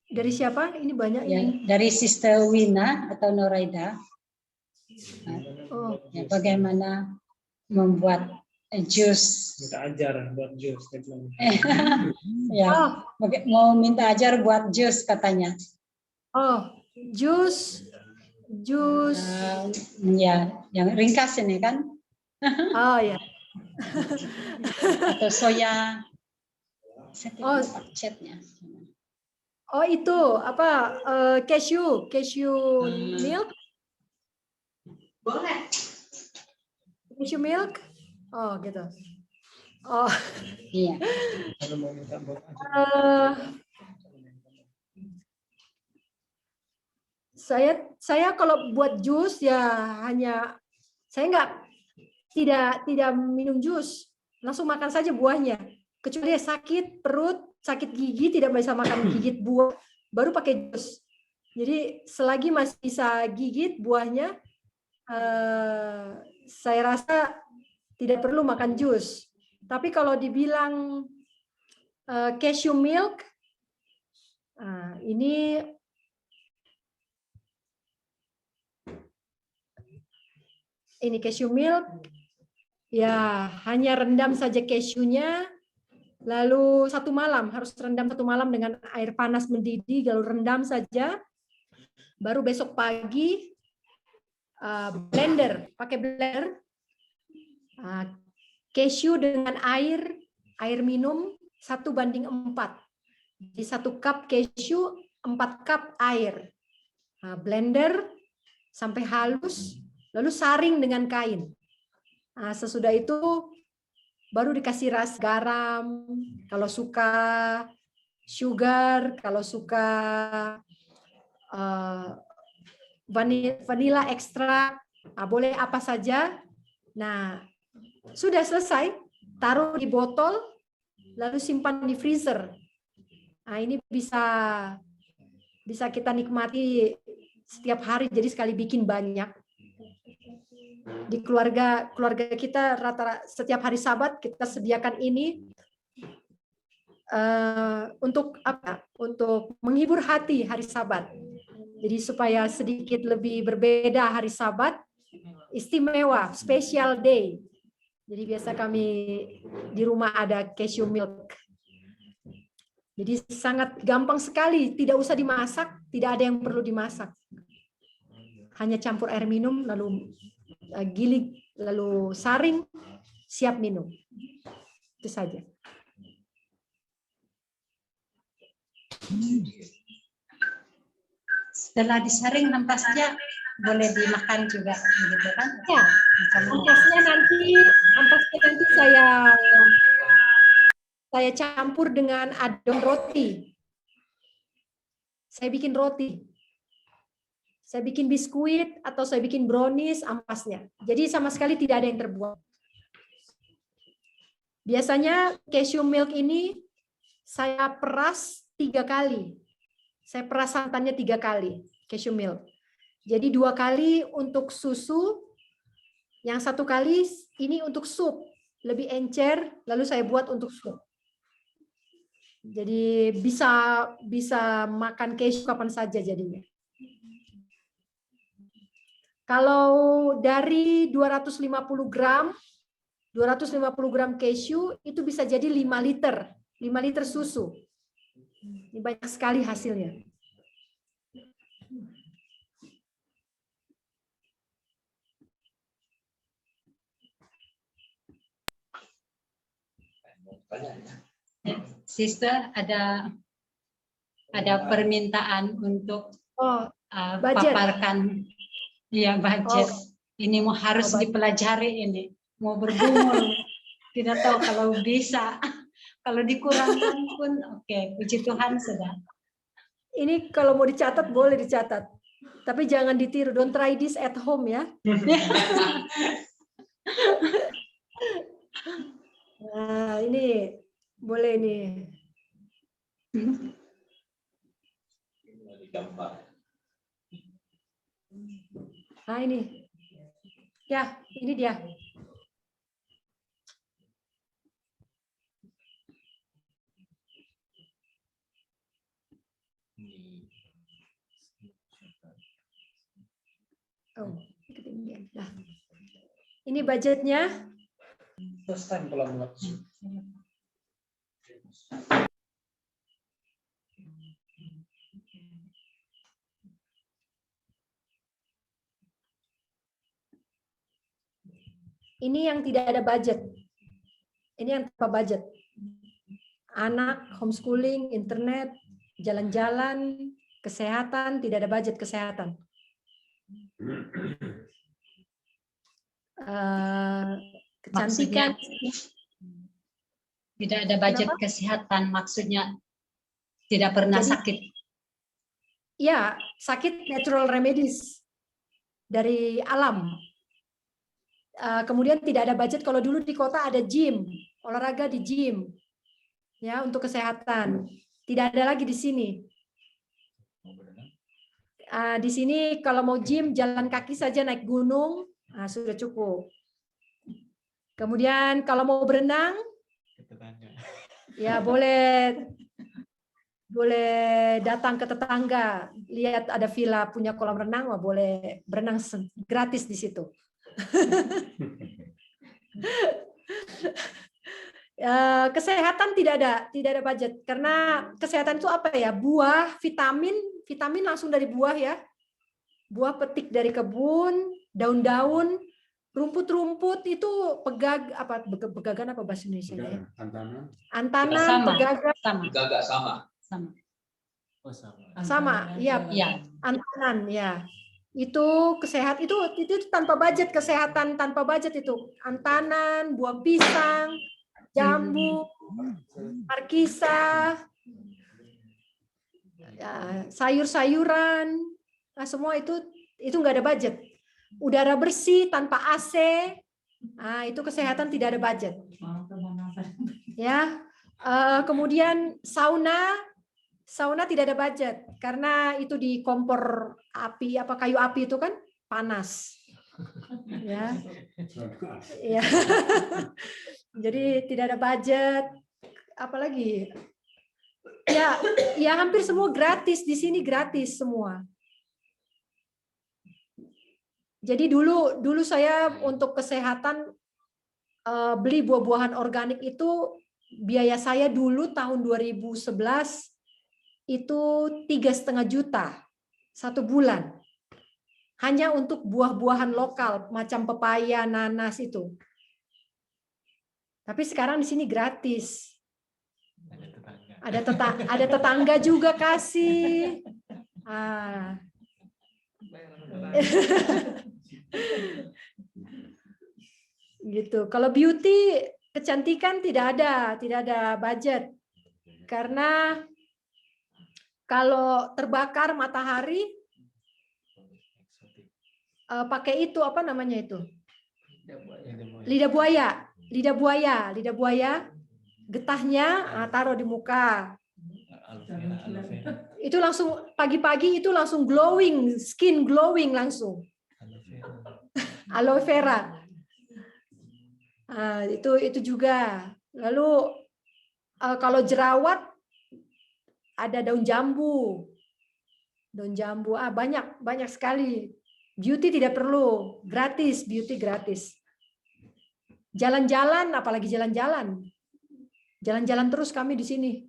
Dari siapa? Ini banyak ya, ini. Dari Sister Wina atau Noraida. Ya, bagaimana membuat jus? Minta ajar buat jus. Ya, mau minta ajar buat jus katanya. Oh, jus. Ya, yang ringkas ini kan? Oh ya. Atau soya. Chatnya. Oh itu apa cashew milk? Boleh. Cashew milk? Oh gitu. Oh. Iya. Saya kalau buat jus ya hanya saya tidak minum jus, langsung makan saja buahnya. Kecuali sakit perut, sakit gigi, tidak bisa makan gigit buah, baru pakai jus. Jadi selagi masih bisa gigit buahnya, saya rasa tidak perlu makan jus. Tapi kalau dibilang cashew milk, ini cashew milk, ya hanya rendam saja cashewnya. Lalu harus rendam 1 malam dengan air panas mendidih, lalu rendam saja. Baru besok pagi pakai blender, cashew dengan air minum 1:4. Jadi 1 cup cashew 4 cup air. Blender sampai halus, lalu saring dengan kain. Sesudah itu baru dikasih garam, kalau suka sugar, kalau suka vanilla ekstrak, boleh apa saja. Nah, sudah selesai, taruh di botol, lalu simpan di freezer. Nah, ini bisa kita nikmati setiap hari, jadi sekali bikin banyak. Di keluarga kita rata-rata setiap hari Sabat kita sediakan ini untuk apa? Untuk menghibur hati hari Sabat. Jadi supaya sedikit lebih berbeda hari Sabat, istimewa, special day. Jadi biasa kami di rumah ada cashew milk. Jadi sangat gampang sekali, tidak usah dimasak, tidak ada yang perlu dimasak. Hanya campur air minum, lalu giling, lalu saring, siap minum. Itu saja. Setelah disaring ampasnya boleh dimakan juga, begitu kan? Ya, ampasnya nanti saya campur dengan adonan roti. Saya bikin roti. Saya bikin biskuit atau saya bikin brownies ampasnya. Jadi sama sekali tidak ada yang terbuang. Biasanya cashew milk ini saya peras 3 kali. Saya peras santannya 3 kali, cashew milk. Jadi 2 kali untuk susu, yang 1 kali ini untuk sup. Lebih encer, lalu saya buat untuk sup. Jadi bisa makan cashew kapan saja jadinya. Kalau dari 250 gram cashew itu bisa jadi 5 liter susu. Ini banyak sekali hasilnya. Sister, ada permintaan untuk budget. paparkan ya budget. Ini mau harus dipelajari ini, mau bergumul. Tidak tahu kalau bisa, kalau dikurangkan pun oke, puji Tuhan sudah. Ini kalau mau dicatat boleh dicatat, tapi jangan ditiru. Don't try this at home ya. Nah, ini boleh nih. Nah ini, ya ini dia. Oh, ketinggian. Nah, ini budgetnya. Ini yang tidak ada budget. Ini yang tanpa budget. Anak, homeschooling, internet, jalan-jalan, kesehatan, tidak ada budget kesehatan. Kecantikan. Tidak ada budget kesehatan, maksudnya tidak pernah sakit. Ya, sakit natural remedies dari alam. Kemudian tidak ada budget kalau dulu di kota ada gym, olahraga di gym, ya untuk kesehatan. Tidak ada lagi di sini. Di sini kalau mau gym jalan kaki saja naik gunung, sudah cukup. Kemudian kalau mau berenang, ya boleh datang ke tetangga, lihat ada villa punya kolam renang, boleh berenang gratis di situ. Kesehatan tidak ada budget karena kesehatan itu apa ya, buah, vitamin langsung dari buah ya, buah petik dari kebun, daun-daun, rumput-rumput itu pegagan apa bahasa Indonesia ya? Antanan, pegagan sama ya, antanan ya. Itu kesehatan itu tanpa budget, kesehatan tanpa budget itu antanan, buah pisang, jambu, markisa, sayur-sayuran, semua itu nggak ada budget. Udara bersih tanpa AC, itu kesehatan tidak ada budget. Ya, kemudian sauna tidak ada budget karena itu di kompor api kayu api itu kan panas, ya. Ya. Jadi tidak ada budget. Apalagi ya hampir semua gratis di sini, gratis semua. Jadi dulu saya untuk kesehatan beli buah-buahan organik itu biaya saya dulu tahun 2011 itu 3,5 juta 1 bulan hanya untuk buah-buahan lokal macam pepaya, nanas itu. Tapi sekarang di sini gratis. Ada tetangga juga kasih. Gitu. Kalau beauty kecantikan tidak ada budget. Karena kalau terbakar matahari pakai itu apa namanya itu? Lidah buaya, getahnya taruh di muka. Itu langsung pagi-pagi itu langsung glowing, skin glowing langsung. Aloe vera. Itu juga. Lalu kalau jerawat ada daun jambu. Banyak sekali. Beauty tidak perlu, gratis, beauty gratis. Jalan-jalan, apalagi jalan-jalan. Jalan-jalan terus kami di sini.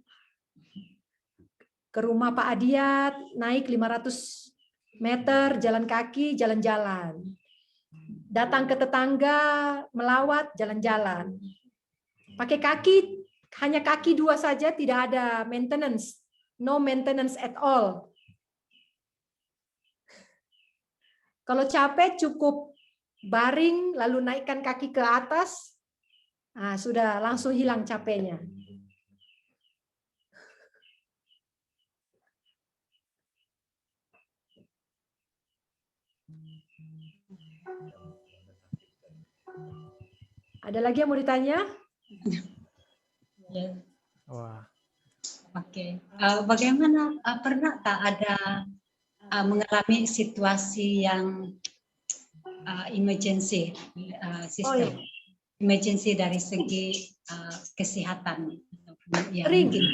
Ke rumah Pak Adiat, naik 500 meter, jalan kaki, jalan-jalan. Datang ke tetangga, melawat, jalan-jalan. Pakai kaki, hanya kaki 2 saja, tidak ada maintenance. No maintenance at all. Kalau capek cukup baring, lalu naikkan kaki ke atas, sudah langsung hilang capeknya. Ada lagi yang mau ditanya? Ya. Wah. Oke. Bagaimana pernahkah ada mengalami situasi yang emergency, sistem emergency dari segi kesehatan? Ya, Sering. mungkin.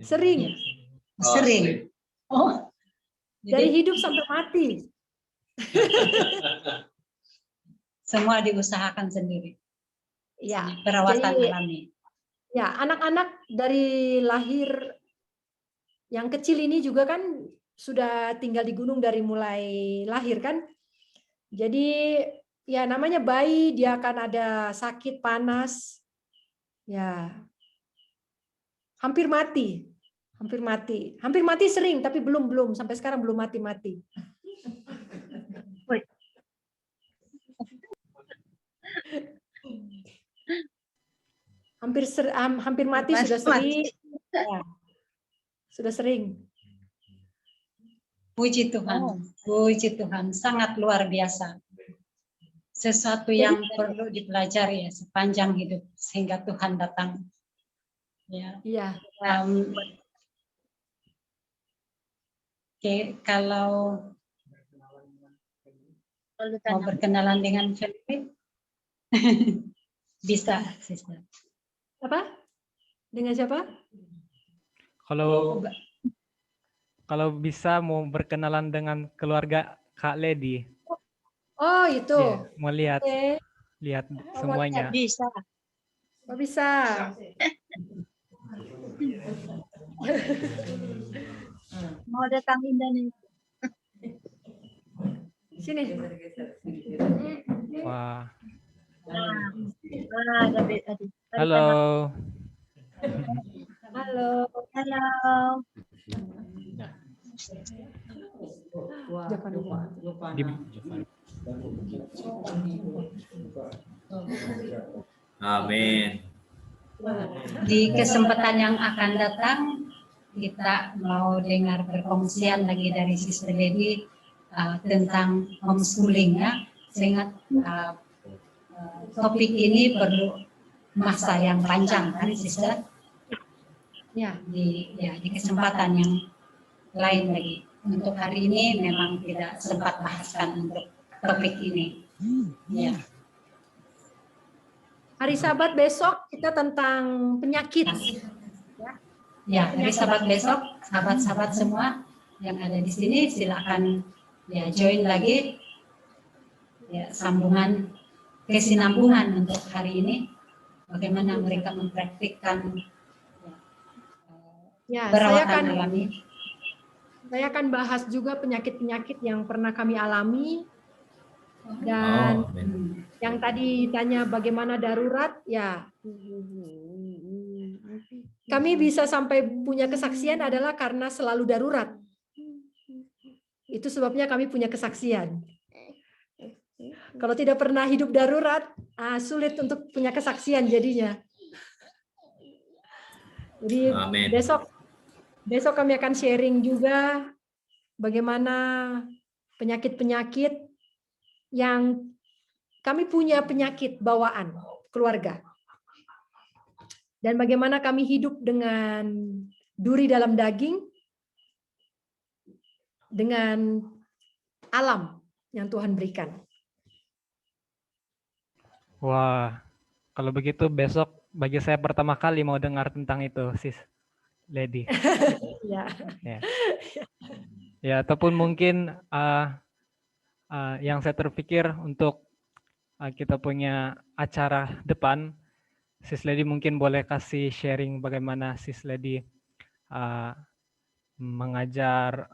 Sering. Sering. Oh. Dari Jadi, hidup sampai mati. semua diusahakan sendiri. Ya. Perawatan Jadi, alami. ya, anak-anak dari lahir yang kecil ini juga kan sudah tinggal di gunung dari mulai lahir kan. Jadi ya namanya bayi, dia akan ada sakit, panas. Ya. Hampir mati. Hampir mati sering, tapi belum sampai sekarang belum mati. Hampir mati sudah sering. Ya. Sudah sering. Puji Tuhan, sangat luar biasa. Sesuatu yang perlu dipelajari ya sepanjang hidup sehingga Tuhan datang. Ya. Iya. Oke, kalau mau berkenalan dengan Felipe, bisa, sister. Apa? Dengan siapa? Kalau bisa mau berkenalan dengan keluarga Kak Lady. Oh, itu. Ya, mau lihat semuanya. Bisa. Oh, bisa. Mau datang Indonesia. Sini. Wah. Halo. Halo. Jangan lupa. Amin. Di kesempatan yang akan datang, kita mau dengar perkongsian lagi dari Sister Lady tentang homeschooling ya. Sehingga topik ini perlu masa yang panjang kan, Sister? Ya. Di kesempatan yang lain lagi. Untuk hari ini memang tidak sempat bahaskan untuk topik ini. Ya. Hari Sabat besok kita tentang penyakit. Ya, hari Sabat besok, sahabat-sahabat semua yang ada di sini silakan ya join lagi ya sambungan kesinambungan untuk hari ini. Bagaimana mereka mempraktikkan perawatan alami. Saya akan bahas juga penyakit-penyakit yang pernah kami alami. Dan yang tadi tanya bagaimana darurat, ya kami bisa sampai punya kesaksian adalah karena selalu darurat. Itu sebabnya kami punya kesaksian. Kalau tidak pernah hidup darurat, sulit untuk punya kesaksian jadinya. Jadi Amin. besok kami akan sharing juga bagaimana penyakit-penyakit yang kami punya penyakit bawaan keluarga. Dan bagaimana kami hidup dengan duri dalam daging, dengan alam yang Tuhan berikan. Wah, kalau begitu besok bagi saya pertama kali mau dengar tentang itu, Sis Lady. Ya. Ya. Ya, ataupun mungkin yang saya terpikir untuk kita punya acara depan, Sis Lady mungkin boleh kasih sharing bagaimana Sis Lady mengajar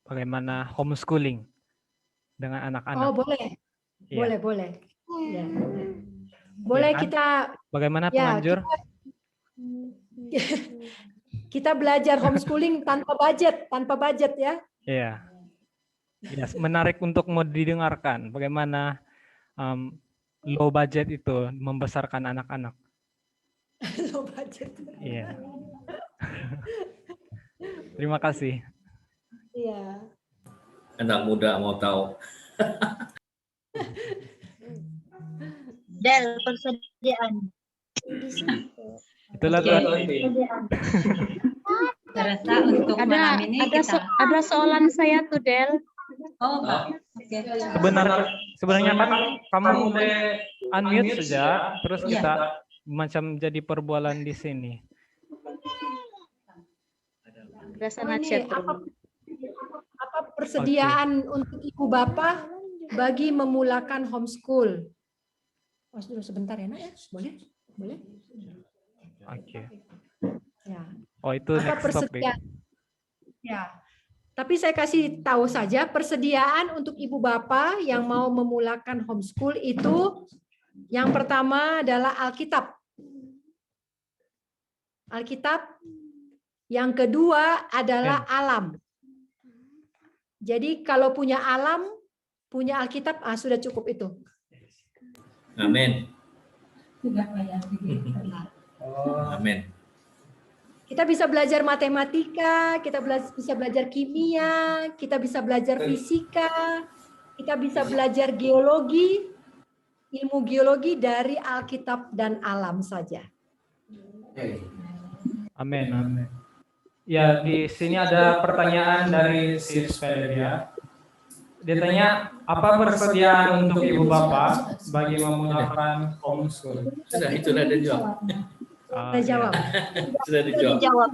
bagaimana homeschooling dengan anak-anak. Oh, boleh. Iya. Boleh. Ya. Boleh Ya, kita bagaimana penganjur? Kita belajar homeschooling tanpa budget ya. Iya. Ya, menarik untuk mau didengarkan bagaimana low budget itu membesarkan anak-anak. Low budget. Iya. Terima kasih. Iya. Anak muda mau tahu. Del, persediaan. Itulah Oke. Saya rasa untuk malam ini kita. Ada soalan saya tuh, Del. Oh, Mbak. Oke. sebenarnya kan kamu unmute saja, terus Iya. kita macam jadi perbualan di sini. Ada sana Ini chat apa persediaan untuk ibu bapak bagi memulakan homeschool? Mas dulu sebentar ya, Nak ya. Boleh? Oke. Ya. Oh, itu Apa next topic. persediaan? Ya. Tapi saya kasih tahu saja persediaan untuk ibu bapak yang mau memulakan homeschool itu yang pertama adalah Alkitab. Yang kedua adalah alam. Jadi kalau punya alam, punya Alkitab, sudah cukup itu. Amin. Amin. Kita bisa belajar matematika, kita bisa belajar kimia, kita bisa belajar fisika, kita bisa belajar geologi, ilmu geologi dari Alkitab dan alam saja. Amin. Ya, di sini ada pertanyaan dari Sis Valeria. Dia tanya, apa persediaan untuk ibu bapak bagi memulakan homeschool? Sudah, itulah dia jawab. Saya jawab. Sudah dijawab. Dijawab.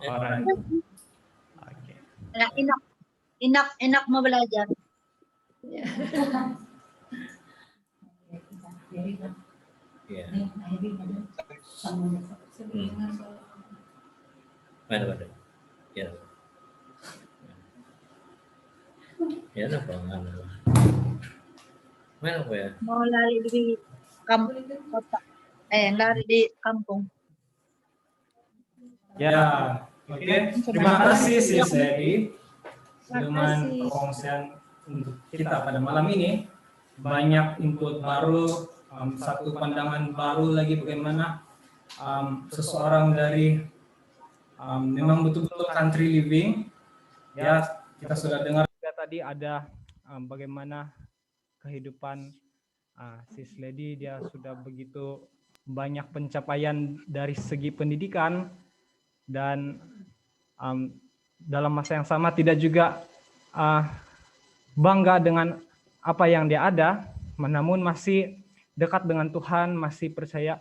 Alright. Oke. Enak mau belajar. Ya. Mana? Ya. Ya, apa? Mana apa ya? Mau lari di kampung kota. Lari di kampung. Ya, oke. Terima kasih Sis Lady dengan perkongsian untuk kita pada malam ini. Banyak input baru, satu pandangan baru lagi bagaimana seseorang dari memang betul-betul country living. Ya, kita sudah dengar tadi ada bagaimana kehidupan Sis Lady. Dia sudah begitu banyak pencapaian dari segi pendidikan dan dalam masa yang sama tidak juga bangga dengan apa yang dia ada, namun masih dekat dengan Tuhan, masih percaya,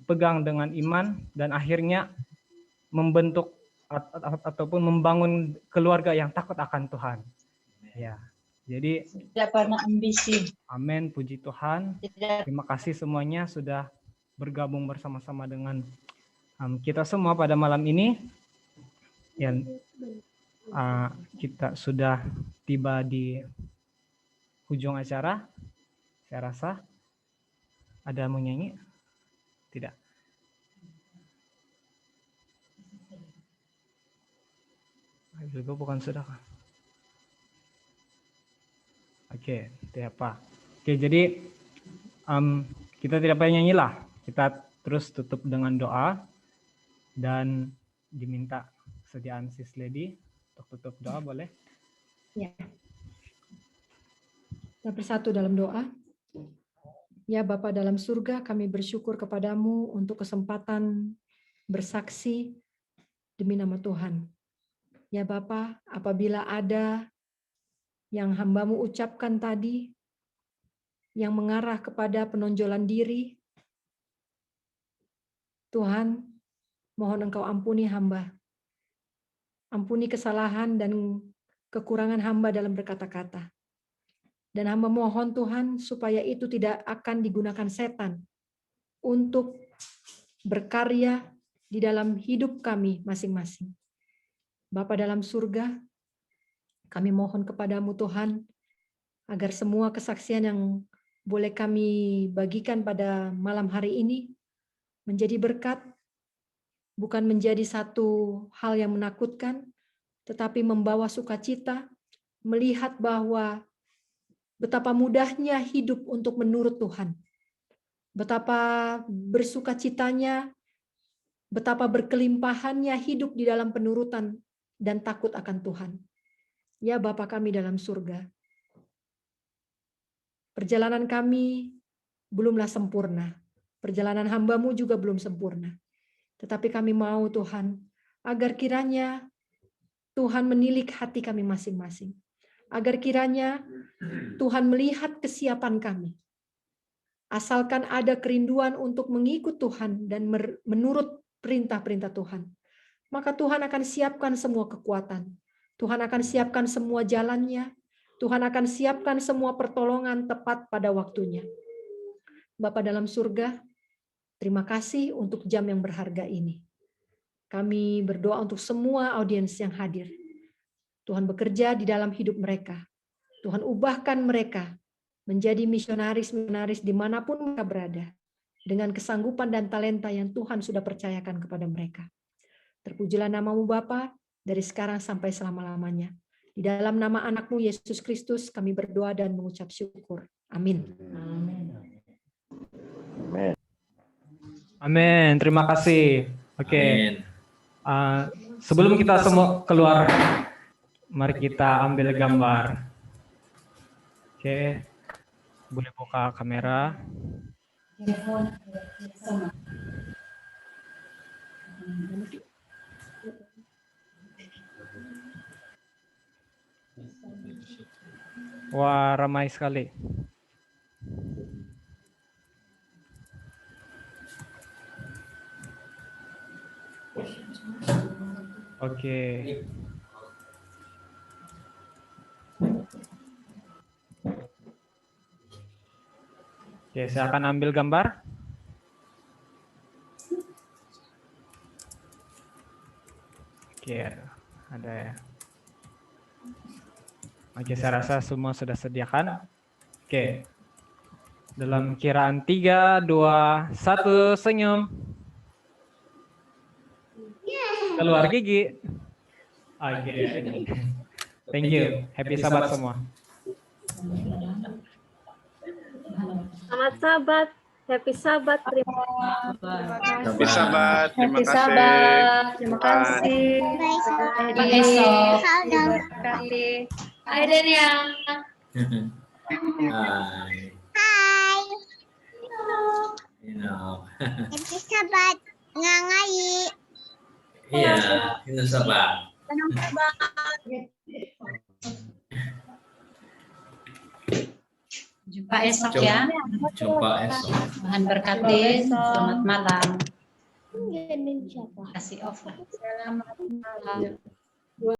pegang dengan iman, dan akhirnya membentuk ataupun membangun keluarga yang takut akan Tuhan. Ya, jadi Tidak pernah ambisi. amin, puji Tuhan. Tidak. Terima kasih semuanya sudah bergabung bersama-sama dengan kita semua pada malam ini. Yang kita sudah tiba di ujung acara. Saya rasa ada mau nyanyi? Tidak. Juga bukan sudah kan? Oke, itu apa? Oke, jadi kita tidak payah nyanyi lah. Kita terus tutup dengan doa dan diminta kesediaan Sis Lady untuk tutup doa, boleh? Ya. Kita bersatu dalam doa. Ya Bapa dalam surga, kami bersyukur kepadamu untuk kesempatan bersaksi demi nama Tuhan. Ya Bapa, apabila ada yang hamba-Mu ucapkan tadi, yang mengarah kepada penonjolan diri, Tuhan, mohon Engkau ampuni hamba. Ampuni kesalahan dan kekurangan hamba dalam berkata-kata. Dan hamba mohon Tuhan supaya itu tidak akan digunakan setan untuk berkarya di dalam hidup kami masing-masing. Bapa dalam surga, kami mohon kepadamu Tuhan, agar semua kesaksian yang boleh kami bagikan pada malam hari ini menjadi berkat, bukan menjadi satu hal yang menakutkan, tetapi membawa sukacita, melihat bahwa betapa mudahnya hidup untuk menurut Tuhan. Betapa bersukacitanya, betapa berkelimpahannya hidup di dalam penurutan dan takut akan Tuhan. Ya Bapa kami dalam surga, perjalanan kami belumlah sempurna. Perjalanan hamba-Mu juga belum sempurna. Tetapi kami mau Tuhan, agar kiranya Tuhan menilik hati kami masing-masing. Agar kiranya Tuhan melihat kesiapan kami. Asalkan ada kerinduan untuk mengikut Tuhan dan menurut perintah-perintah Tuhan, maka Tuhan akan siapkan semua kekuatan. Tuhan akan siapkan semua jalannya. Tuhan akan siapkan semua pertolongan tepat pada waktunya. Bapa dalam surga, terima kasih untuk jam yang berharga ini. Kami berdoa untuk semua audiens yang hadir. Tuhan bekerja di dalam hidup mereka. Tuhan ubahkan mereka menjadi misionaris-misionaris dimanapun mereka berada, dengan kesanggupan dan talenta yang Tuhan sudah percayakan kepada mereka. Terpujilah nama-Mu Bapa, dari sekarang sampai selama-lamanya. Di dalam nama anak-Mu Yesus Kristus kami berdoa dan mengucap syukur. Amin. Amin. Terima kasih. Oke. Sebelum kita semua keluar, mari kita ambil gambar. Oke. Boleh buka kamera. Wah, ramai sekali. Oke. Oke, saya akan ambil gambar. Oke, ada ya. Oke, saya rasa semua sudah sediakan. Oke. Dalam kiraan 3, 2, 1, senyum. Keluar gigi. Oke. Thank you. Happy Sabat semua. Selamat Sabat, happy Sabat, terima kasih. Happy Sabat, terima Happy kasih. Sabat, terima kasih. Sampai besok. Terima kasih. Hai Dania. Hai. Happy Sabat, ngangai. Iya, itu Sabat. Senang Sabat. Jumpa esok ya. Jumpa esok. Tuhan berkati. Selamat malam. Ini siapa? Kasih off. Selamat malam.